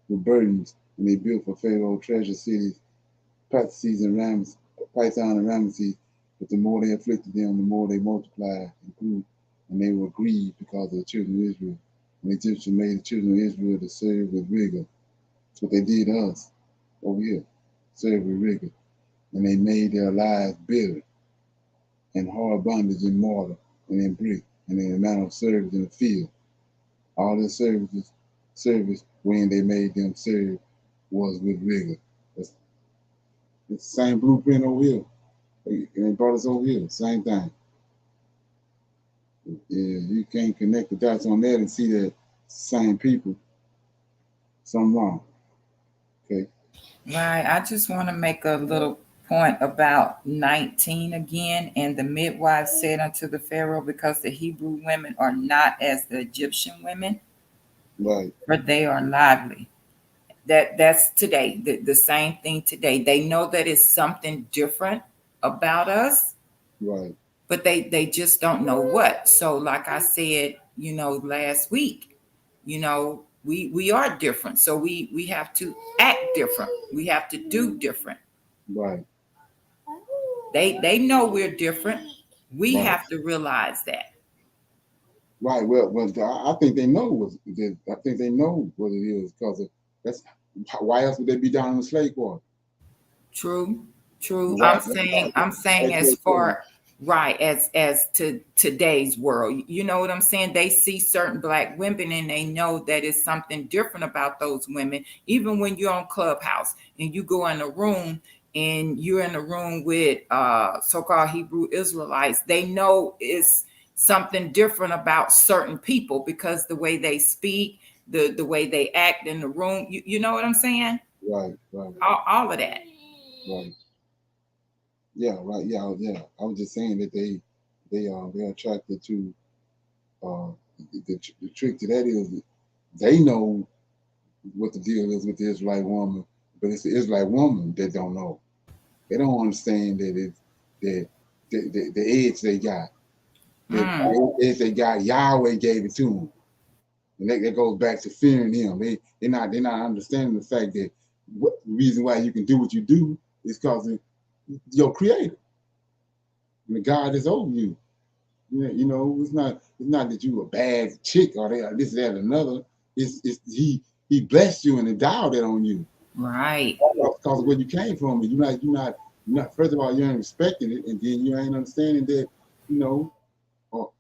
with burdens, and they built for Pharaoh treasure cities, Python and Ramesses. But the more they afflicted them, the more they multiplied and grew, and they were grieved because of the children of Israel. And the Egyptians made the children of Israel to serve with rigor. That's what they did to us over here, serve with rigor. And they made their lives bitter and hard bondage in mortar and in brick and in the manner of service in the field. All the service when they made them serve was with rigor. It's the same blueprint over here. And they brought us over here, same thing. Yeah, you can't connect the dots on that and see that same people. Something wrong. Okay. Right. I just want to make a little point about 19 again. And the midwife said unto the Pharaoh, because the Hebrew women are not as the Egyptian women, right, but they are lively. That's today, the same thing today. They know that it's something different about us, right, but they just don't know what. So like I said, last week, we are different. So we have to act different. We have to do different. Right. They know we're different. We have to realize that. Right. Well, I think they know what it is. I think they know what it is because that's why else would they be down in the slave quarter? True. Right. I'm saying as far right as to today's world. You know what I'm saying? They see certain black women and they know that it's something different about those women. Even when you're on Clubhouse and you go in a room and you're in a room with so-called Hebrew Israelites, they know it's something different about certain people because the way they speak, the way they act in the room. You know what I'm saying? Right. All of that. Right. Yeah. Right. Yeah. I was just saying that they're attracted to the trick to that is they know what the deal is with the Israelite woman, but it's the Israelite woman that don't know. They don't understand that the edge they got. The edge they got, Yahweh gave it to them. And that goes back to fearing him. They're not understanding the fact that the reason why you can do what you do is because of your creator. And the God is over you. You know, it's not that you a bad chick or this, that, and another. It's he blessed you and endowed that on you. Right. Because of where you came from. And you're not first of all, you ain't respecting it, and then you ain't understanding that, the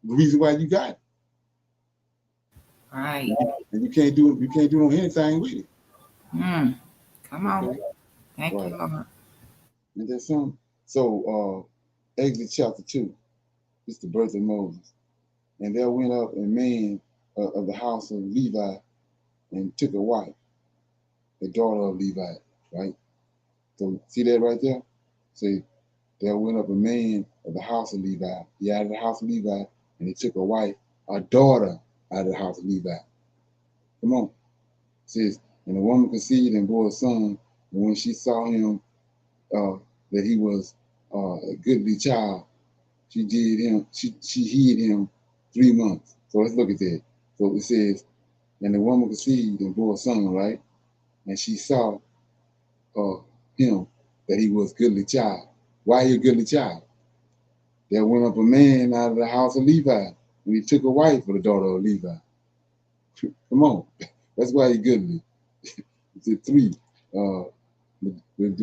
reason why you got it. Right. And you can't do anything with it. Come on. Okay. Thank you, Lord. And there's some. So Exodus chapter 2, it's the birth of Moses. And there went up a man of the house of Levi and took a wife, the daughter of Levi, right? So see that right there? See, there went up a man of the house of Levi. He out of the house of Levi, and he took a wife, a daughter out of the house of Levi. Come on. It says, and the woman conceived and bore a son, and when she saw him that he was a goodly child, she hid him 3 months. So let's look at that. So it says, and the woman conceived and bore a son, right? And she saw him that he was a goodly child. Why he a goodly child? There went up a man out of the house of Levi, and he took a wife for the daughter of Levi. Come on. That's why he goodly. The 3. The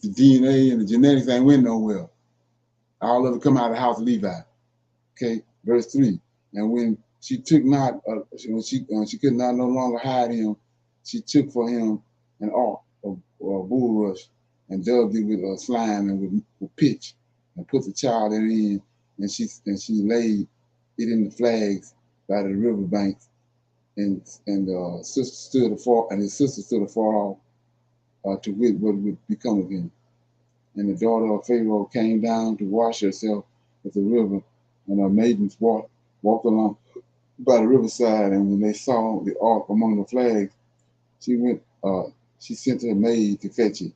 DNA and the genetics ain't went nowhere. All of it come out of the house of Levi. Okay, verse 3. And when she took not, when she could not no longer hide him, she took for him an ark of bulrush and dubbed it with slime and with pitch, and put the child therein, and she laid it in the flags by the river banks and sister stood afar, and his sister stood afar off to wit what would become of him. And the daughter of Pharaoh came down to wash herself at the river, and her maidens walked along by the riverside. And when they saw the ark among the flags, she went. She sent her maid to fetch it.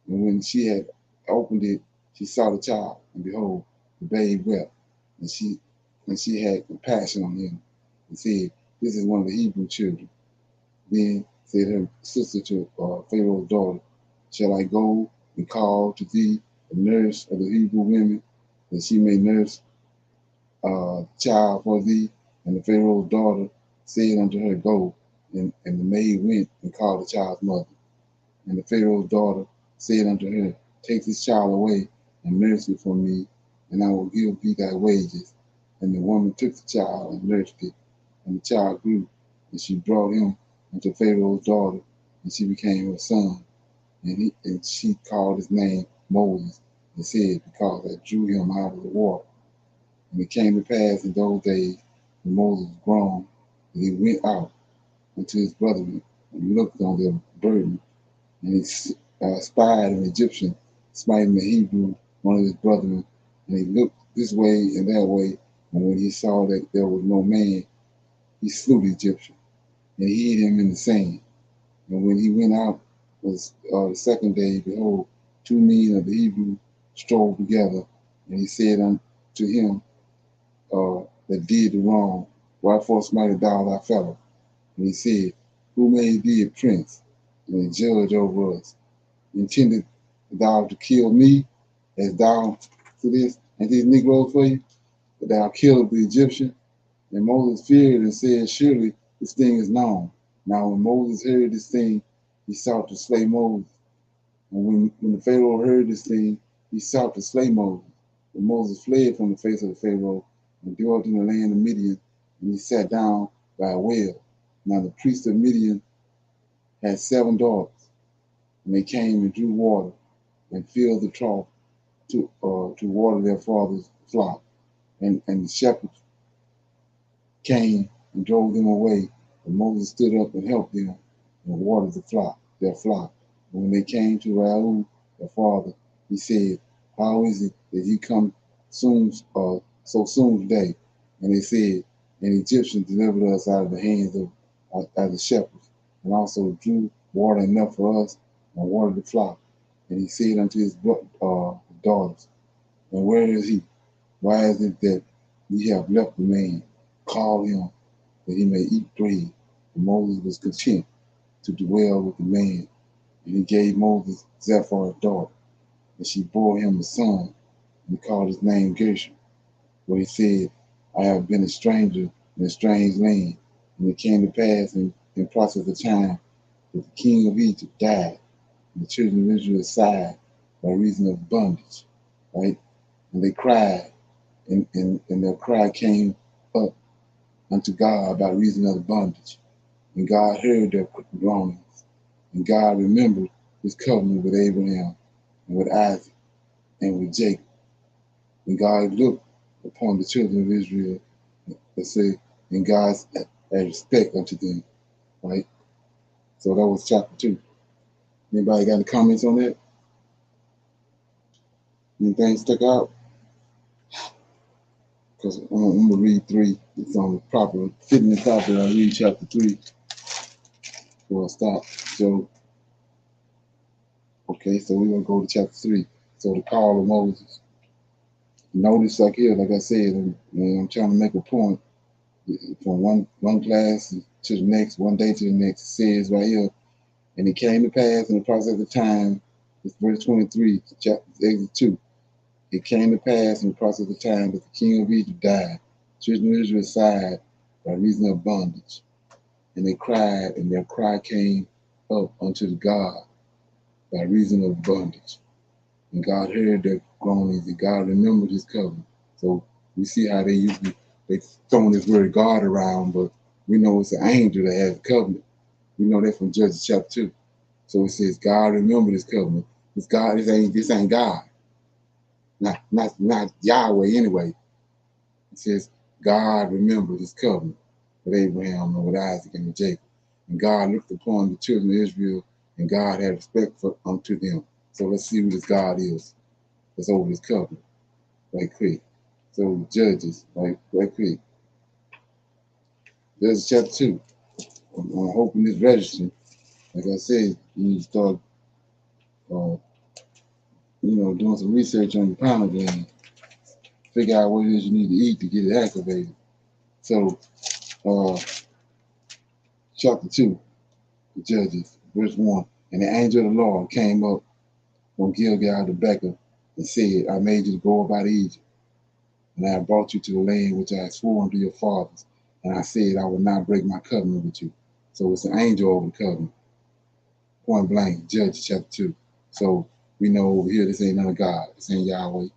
And when she had opened it, she saw the child, and behold, the babe wept. And she had compassion on him, and said, "This is one of the Hebrew children." Then said her sister to Pharaoh's daughter, "Shall I go and call to thee the nurse of the Hebrew women, that she may nurse the child for thee?" And the Pharaoh's daughter said unto her, "Go." And the maid went and called the child's mother. And the Pharaoh's daughter said unto her, "Take this child away and nurse it for me, and I will give thee thy wages." And the woman took the child and nursed it, and the child grew, and she brought him unto Pharaoh's daughter, and she became her son. And she called his name Moses, and said, "Because I drew him out of the water." And it came to pass in those days, when Moses was grown, that he went out unto his brethren, and looked on their burden, and he spied an Egyptian smiting the Hebrew, one of his brethren. And he looked this way and that way, and when he saw that there was no man, he slew the Egyptian, and hid him in the sand. And when he went out was the second day, behold, 2 men of the Hebrews strove together, and he said unto him that did the wrong, "Wherefore smitest thou thy fellow?" And he said, "Who made thee a prince and a judge over us? Intended thou to kill me, as thou to this and these Negroes for you, that thou killed the Egyptian?" And Moses feared and said, "Surely this thing is known." Now when Moses heard this thing, he sought to slay Moses. And when the Pharaoh heard this thing, he sought to slay Moses. But Moses fled from the face of the Pharaoh and dwelt in the land of Midian, and he sat down by a well. Now the priest of Midian had 7 daughters, and they came and drew water and filled the trough to water their father's flock. And the shepherds came and drove them away. And Moses stood up and helped them and watered their flock. And when they came to Raoul, their father, he said, "How is it that ye come soon, so soon today?" And they said, "An Egyptian delivered us out of the hands of the shepherds, and also drew water enough for us and watered the flock." And he said unto his daughters, "And where is he? Why is it that ye have left the man? Call him, that he may eat bread." And Moses was content to dwell with the man. And he gave Moses Zephon's daughter, and she bore him a son, and he called his name Gershom. For he said, "I have been a stranger in a strange land." And it came to pass in process of time that the king of Egypt died, and the children of Israel sighed by reason of bondage, right? And they cried, and their cry came up unto God by reason of the bondage. And God heard their groanings, and God remembered his covenant with Abraham and with Isaac and with Jacob. And God looked upon the children of Israel and said, and God had respect unto them, right? So that was chapter 2. Anybody got any comments on that? Anything stuck out? Because I'm going to read 3. It's on the proper, fitting the proper. I'll read chapter 3 before I stop. So, okay, so we're going to go to chapter 3. So the call of Moses. Notice like here, like I said, and I'm trying to make a point from one class to the next, one day to the next. It says right here, and it came to pass in the process of time, it's verse 23, chapter 82. It came to pass in the process of time that the king of Egypt died. Children of Israel sighed by reason of bondage. And they cried, and their cry came up unto the God by reason of bondage. And God heard their groanings, and God remembered his covenant. So we see how they throwing this word God around, but we know it's an angel that has a covenant. We know that from Judges chapter 2. So it says God remembered his covenant. It's God, this ain't God. Not Yahweh anyway. It says God remembered his covenant, with Abraham and with Isaac and with Jacob. And God looked upon the children of Israel, and God had respect unto them. So let's see who this God is that's over this covenant, right quick. So Judges, right quick. Judges chapter 2. I'm hoping this registering. Like I said, you need to start, doing some research on your pineal gland. Figure out what it is you need to eat to get it activated. So, chapter 2, the Judges, verse 1. And the angel of the Lord came up from Gilgal to Becca and said, I made you to go up out of Egypt, and I have brought you to the land which I have sworn to your fathers. And I said, I will not break my covenant with you. So it's an angel over the covenant. Point blank, Judges chapter 2. So we know over here, this ain't none of God. This ain't Yahweh.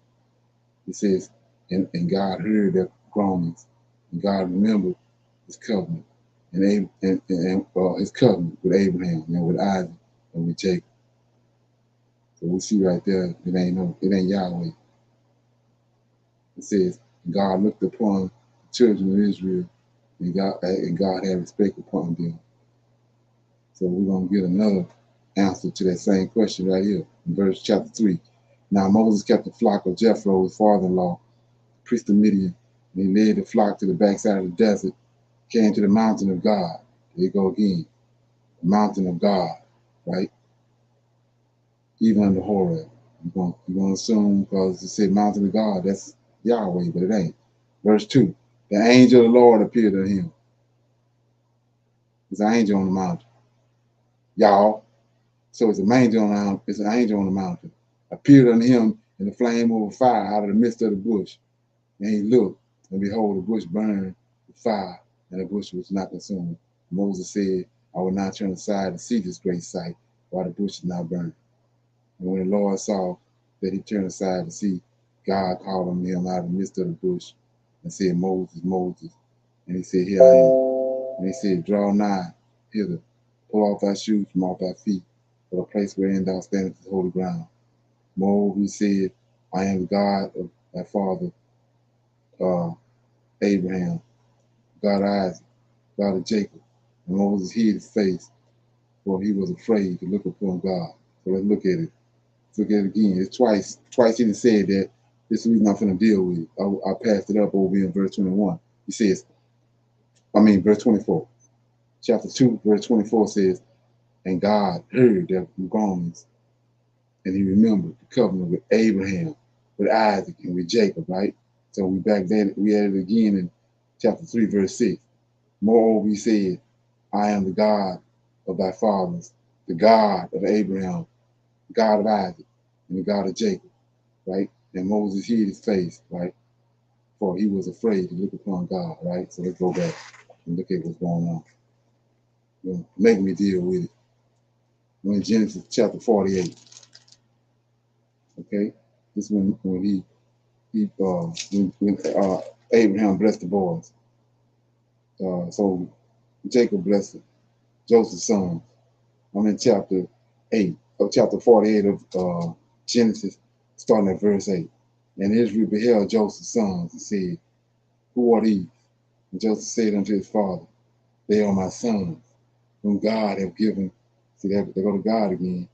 It says, and God heard their groanings, and God remembered his covenant, and his covenant with Abraham and with Isaac and with Jacob. So we see right there, it ain't Yahweh. It says, God looked upon the children of Israel, and God had respect upon them. So we're gonna get another answer to that same question right here in verse chapter 3. Now Moses kept the flock of Jethro, his father-in-law, priest of Midian, and he led the flock to the backside of the desert, came to the mountain of God. There you go again, the mountain of God, right? Even under Horeb. You're going to assume, because it said mountain of God, that's Yahweh, but it ain't. Verse 2, the angel of the Lord appeared to him. There's an angel on the mountain. Y'all. So it's an angel on the mountain. Appeared unto him in the flame of fire out of the midst of the bush. And he looked, and behold, the bush burned with fire, and the bush was not consumed. Moses said, I will not turn aside to see this great sight, while the bush is not burned. And when the Lord saw that he turned aside to see, God called on him out of the midst of the bush and said, Moses, Moses. And he said, Here I am. And he said, Draw nigh hither, pull off thy shoes from off thy feet, for the place wherein thou standest is holy ground. Moses said, I am the God of thy father Abraham, God of Isaac, God of Jacob. And Moses hid his face, for he was afraid to look upon God. So let's look at it. Let's look at it again. It's twice he done said that. This is the reason I'm going to deal with it. I passed it up over in verse 21. He says, verse 24. Chapter 2, verse 24 says, and God heard their groanings, and he remembered the covenant with Abraham, with Isaac, and with Jacob, right? So we added it again in chapter 3, verse 6. Moreover, he said, I am the God of thy fathers, the God of Abraham, the God of Isaac, and the God of Jacob, right? And Moses hid his face, right? For he was afraid to look upon God, right? So let's go back and look at what's going on. Make me deal with it. We're in Genesis chapter 48. Okay? This is when Abraham blessed the boys. So Jacob blessed Joseph's son. I'm in chapter 48 of Genesis, starting at verse 8. And Israel beheld Joseph's sons and said, Who are these? And Joseph said unto his father, They are my sons, whom God have given. See, they go to God again.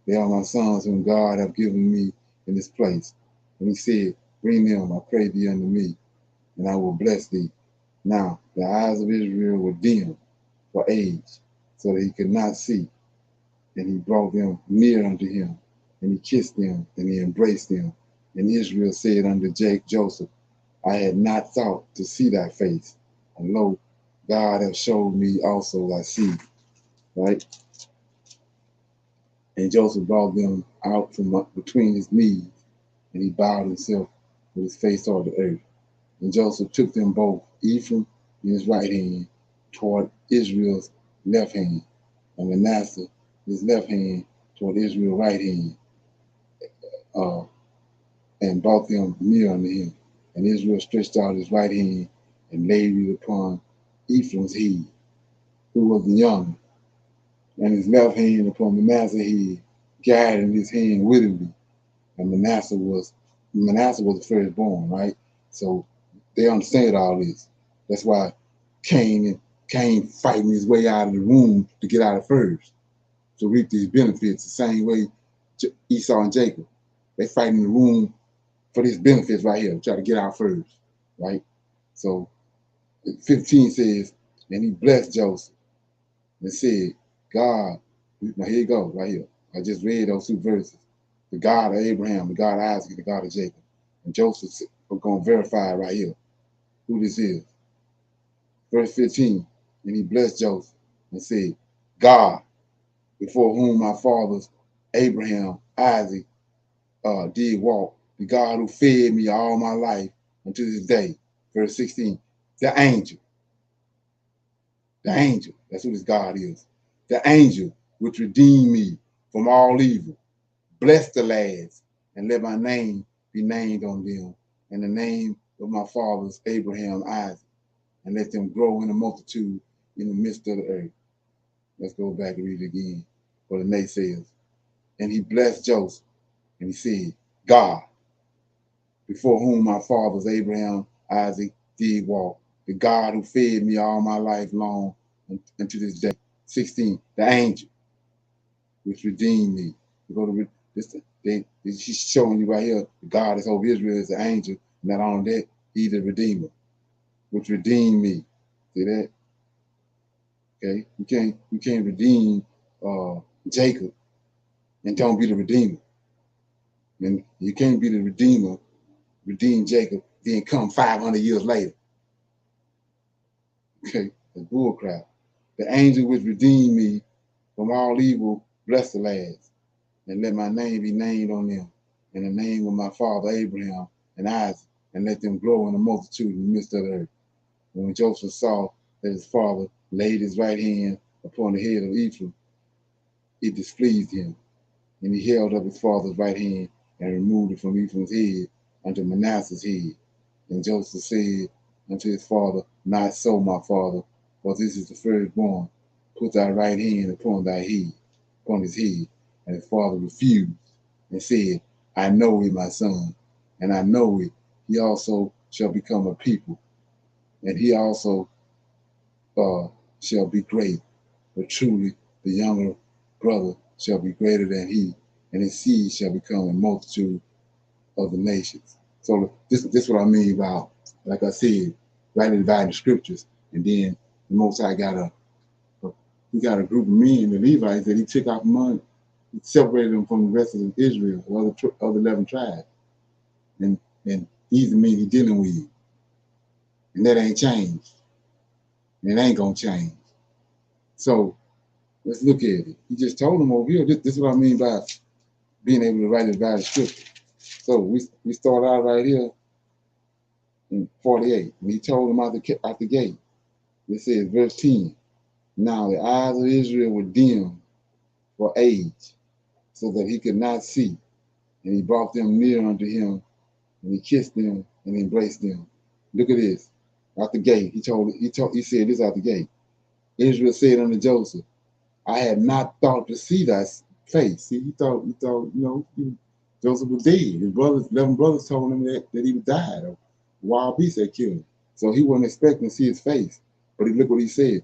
They are my sons, whom God have given me in this place. And he said, Bring them, I pray thee, unto me, and I will bless thee. Now the eyes of Israel were dim for age, so that he could not see. And he brought them near unto him, and he kissed them, and he embraced them. And Israel said unto Joseph, I had not thought to see thy face, and lo, God hath showed me also thy seed. Right? And Joseph brought them out from between his knees, and he bowed himself with his face toward the earth. And Joseph took them both, Ephraim in his right hand, toward Israel's left hand, and Manasseh his left hand toward Israel's right hand, and brought them near unto him. And Israel stretched out his right hand and laid it upon Ephraim's head, who was the younger, and his left hand upon Manasseh's head, guiding his hand wittingly. And Manasseh was the firstborn, right? So they understand all this. That's why Cain Cain fighting his way out of the womb to get out of first, to reap these benefits the same way Esau and Jacob. They fighting the womb for these benefits right here, try to get out first, right? So 15 says, and he blessed Joseph and said, God, now here you go, right here. I just read those 2 verses. The God of Abraham, the God of Isaac, the God of Jacob. And Joseph, we're going to verify right here who this is. Verse 15, and he blessed Joseph and said, God, before whom my fathers, Abraham, Isaac, did walk, the God who fed me all my life unto this day. Verse 16, the angel, that's who this God is. The angel which redeemed me from all evil. Bless the lads and let my name be named on them, and the name of my fathers, Abraham, Isaac, and let them grow in a multitude in the midst of the earth. Let's go back and read it again. For the naysayers. And he blessed Joseph, and he said, God, before whom my fathers, Abraham, Isaac, did walk, the God who fed me all my life long unto this day. 16, the angel which redeemed me. You go to this, he's showing you right here, the God is over Israel is the angel, not only that, he's the redeemer, which redeemed me. See that? Okay, you can't redeem Jacob and don't be the redeemer. And you can't be the redeemer, redeem Jacob, then come 500 years later. Okay, that's bullcrap. The angel which redeemed me from all evil, bless the lads, and let my name be named on them, and the name of my father Abraham and Isaac, and let them grow in a multitude in the midst of the earth. And when Joseph saw that his father laid his right hand upon the head of Ephraim, it displeased him. And he held up his father's right hand and removed it from Ephraim's head unto Manasseh's head. And Joseph said unto his father, not so, my father, for this is the firstborn. Put thy right hand upon thy head, upon his head. And his father refused and said, I know it, my son, and I know it. He also shall become a people, and he also shall be great. But truly, the younger brother shall be greater than he, and his seed shall become a multitude of the nations. So this is what I mean about, like I said, rightly dividing the scriptures, and then the Most High got a group of men, the Levites, that he took out among, he separated them from the rest of Israel, the other 11 tribes, and these are the men he's dealing with, and that ain't changed, and it ain't gonna change. So let's look at it. He just told them over here. This is what I mean by being able to rightly divide the scripture. So we start out right here in 48. And he told them out the gate. It says, verse 10. Now the eyes of Israel were dim for age, so that he could not see. And he brought them near unto him, and he kissed them and embraced them. Look at this. Out the gate. He said this out the gate. Israel said unto Joseph, I had not thought to see thy face. See, he thought, Joseph was dead. His brothers, 11 brothers told him that he would die. A wild beast had killed him. So he wasn't expecting to see his face. But look what he said.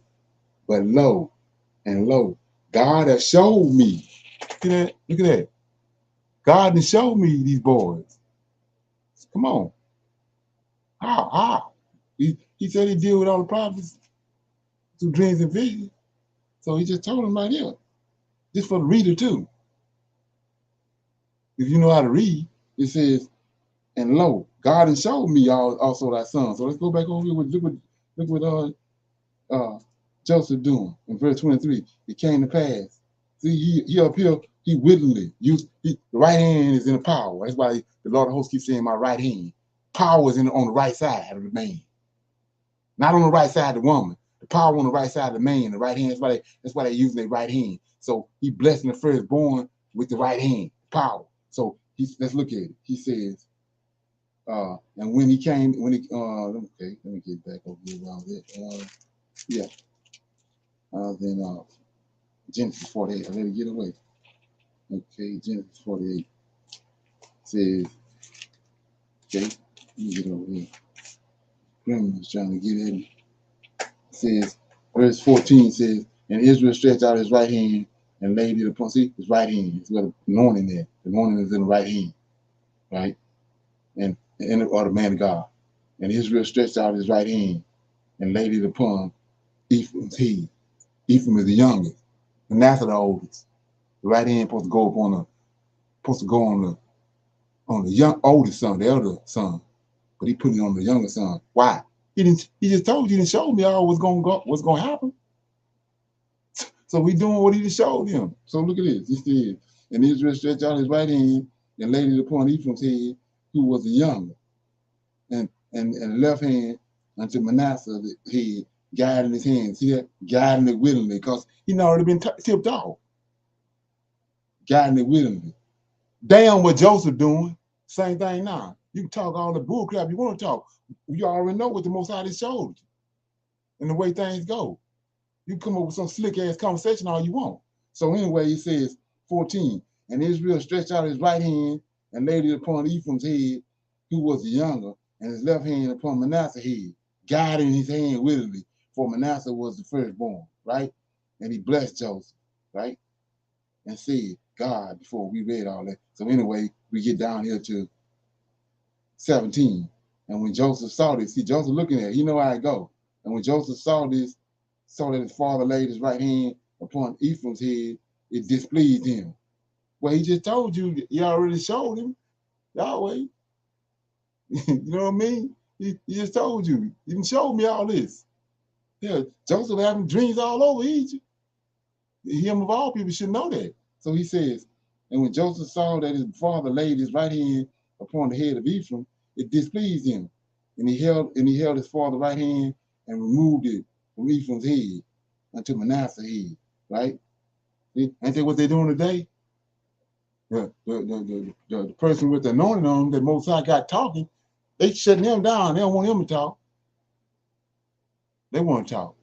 But lo, God has showed me. Look at that. God has showed me these boys. Come on. How? He said he deal with all the prophets through dreams and visions. So he just told them right here. Just for the reader too. If you know how to read, it says, and lo, God has showed me also thy son. So let's go back over here. Look what Joseph doing in verse 23. It came to pass. See, he up here, he willingly used the right hand is in the power. That's why the Lord of hosts keeps saying my right hand. Power is on the right side of the man, not on the right side of the woman. The power on the right side of the man, the right hand. That's why they use their right hand. So he blessing the firstborn with the right hand, power. So let's look at it. He says, and when he came, okay, let me get back over here around it. Then Genesis 48. I let it get away. Okay, Genesis 48 says, okay, let me get over here. Grandma's trying to get at me. It says, verse 14 says, and Israel stretched out his right hand and laid it upon, see, his right hand. It's got the anointing there. The anointing is in the right hand, right? And or the man of God. And Israel stretched out his right hand and laid it upon Ephraim's head. Ephraim is the youngest, Manasseh the oldest. The right hand supposed to go on the young oldest son, the elder son, but he put it on the younger son. Why? He just told you, he didn't show me all what's gonna happen. So we doing what he just showed him. So look at this. He said, and Israel stretched out his right hand and laid it upon Ephraim's head, who was the younger, and the left hand unto Manasseh the head, guiding his hand. See that? Guiding it willingly, because he already been tipped off. Guiding it willingly. Damn what Joseph doing. Same thing now. You can talk all the bull crap you want to talk. You already know what the Most High showed you and the way things go. You come up with some slick ass conversation all you want. So anyway, he says 14, and Israel stretched out his right hand and laid it upon Ephraim's head, who was the younger, and his left hand upon Manasseh's head, guiding his hand willingly, for Manasseh was the firstborn, right? And he blessed Joseph, right? And said, God, before we read all that. So anyway, we get down here to 17. And when Joseph saw this, see, Joseph looking at it, he know how it go. And when Joseph saw this, saw that his father laid his right hand upon Ephraim's head, it displeased him. Well, he just told you, he already showed him, Yahweh. You know what I mean? He just told you, he didn't show me all this. Yeah, Joseph having dreams all over Egypt. Him of all people should know that. So he says, and when Joseph saw that his father laid his right hand upon the head of Ephraim, it displeased him. And he held his father's right hand and removed it from Ephraim's head unto Manasseh's head, right? See? Ain't that what they're doing today? The person with the anointing on him that Most High got talking, they shutting him down. They don't want him to talk. They want to talk.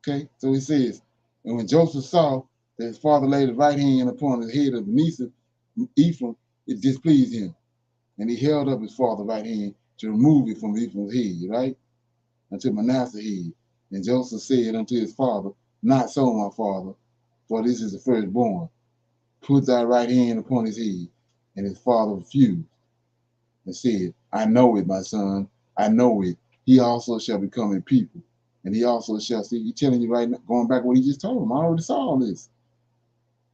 Okay, so he says, and when Joseph saw that his father laid his right hand upon the head of Ephraim, it displeased him. And he held up his father's right hand to remove it from Ephraim's head, right? Unto Manasseh's head. And Joseph said unto his father, not so, my father, for this is the firstborn. Put thy right hand upon his head. And his father refused and said, I know it, my son, I know it. He also shall become a people. And he also shall see, he's telling you right now, going back what he just told him. I already saw all this.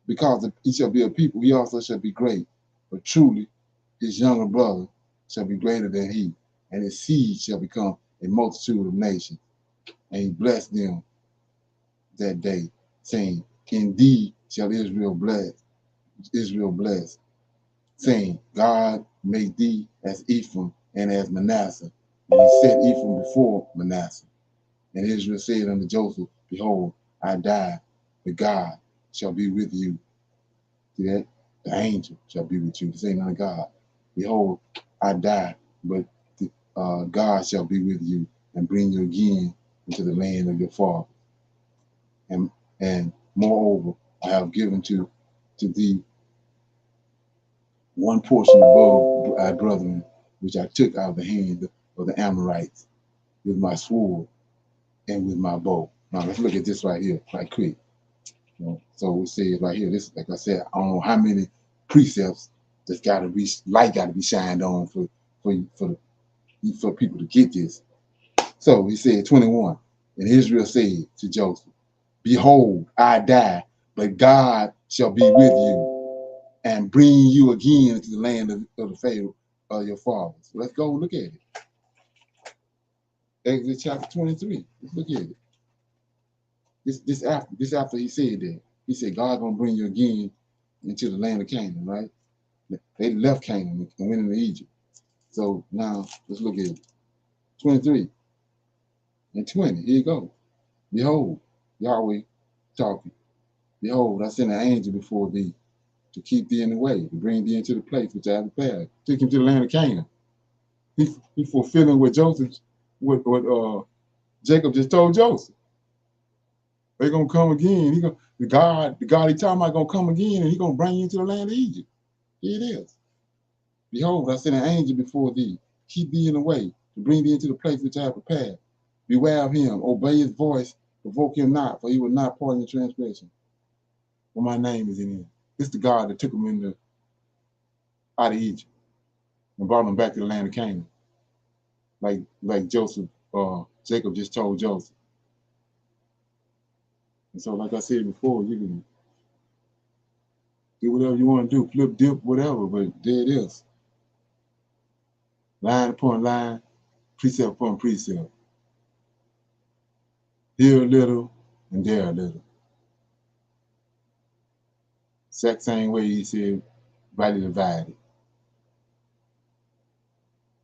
Because he shall be a people, he also shall be great. But truly, his younger brother shall be greater than he, and his seed shall become a multitude of nations. And he blessed them that day, saying, indeed shall Israel bless, saying, God make thee as Ephraim and as Manasseh. And he set Ephraim before Manasseh. And Israel said unto Joseph, behold, I die, but God shall be with you. See that? The angel shall be with you. Saying unto God, behold, I die, but God shall be with you and bring you again into the land of your father. And moreover, I have given to thee one portion above thy brethren, which I took out of the hand of the Amorites with my sword and with my bow. Now let's look at this right here, right quick. You know, so it says right here, this, like I said, I don't know how many precepts that's got to be, light got to be shined on for people to get this. So he said 21, and Israel said to Joseph, behold, I die, but God shall be with you and bring you again into the land of the Pharaoh of your fathers. Let's go look at it. Exodus chapter 23. Let's look at it. This after he said that. He said, God gonna bring you again into the land of Canaan, right? They left Canaan and went into Egypt. So now let's look at it. 23 and 20. Here you go. Behold, Yahweh talking. Behold, I sent an angel before thee to keep thee in the way, to bring thee into the place which I have prepared. Took him to the land of Canaan. He fulfilling what Jacob just told Joseph. They're gonna come again. The God he talking about gonna come again, and he's gonna bring you into the land of Egypt. Here it is. Behold, I sent an angel before thee, keep thee in the way, to bring thee into the place which I have prepared. Beware of him, obey his voice Provoke him not, for he will not pardon your transgression. For my name is in him. It's the God that took him out of Egypt and brought him back to the land of Canaan. Like Joseph, Jacob just told Joseph. And so, like I said before, you can do whatever you want to do, flip, dip, whatever, but there it is. Line upon line, precept upon precept. Here a little and there a little. Exact same way he said, rightly divided.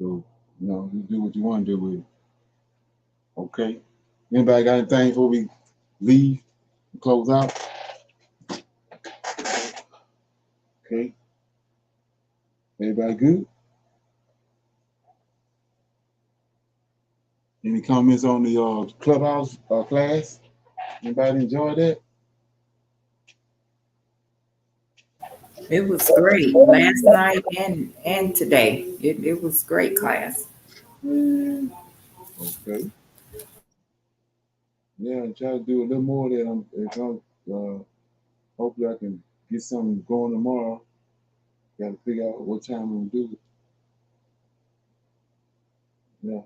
So, you do what you want to do with it. Okay? Anybody got anything before we leave and close out? Okay. Everybody good? Any comments on the clubhouse class? Anybody enjoy that? It was great last night and today. It was great class. Okay. Yeah, try to do a little more of that. Hopefully I can get something going tomorrow. Got to figure out what time I'm gonna do it. Yeah.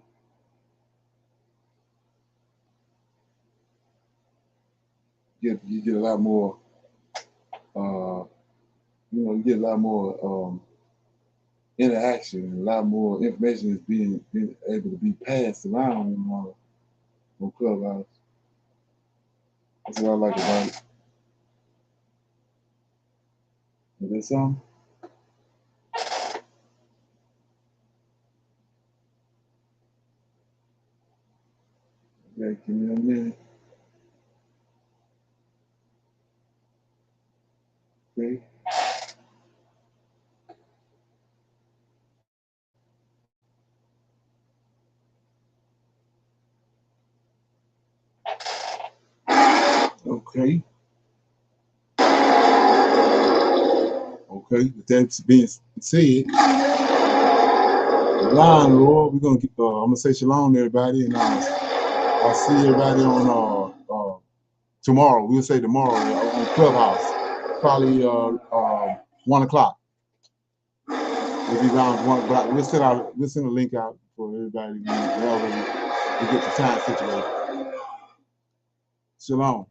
You get a lot more. You get a lot more interaction, and a lot more information is being able to be passed around on Clubhouse. That's what I like about it. Is there something? Yeah, give me a minute. Okay. Okay. Okay. With that being said, line, Lord, we're gonna I'm gonna say shalom to everybody, and I'll see everybody on tomorrow. We'll say tomorrow on Clubhouse, probably 1 o'clock. We'll be around 1 o'clock. We'll send a link out for everybody to get the time situated. Shalom.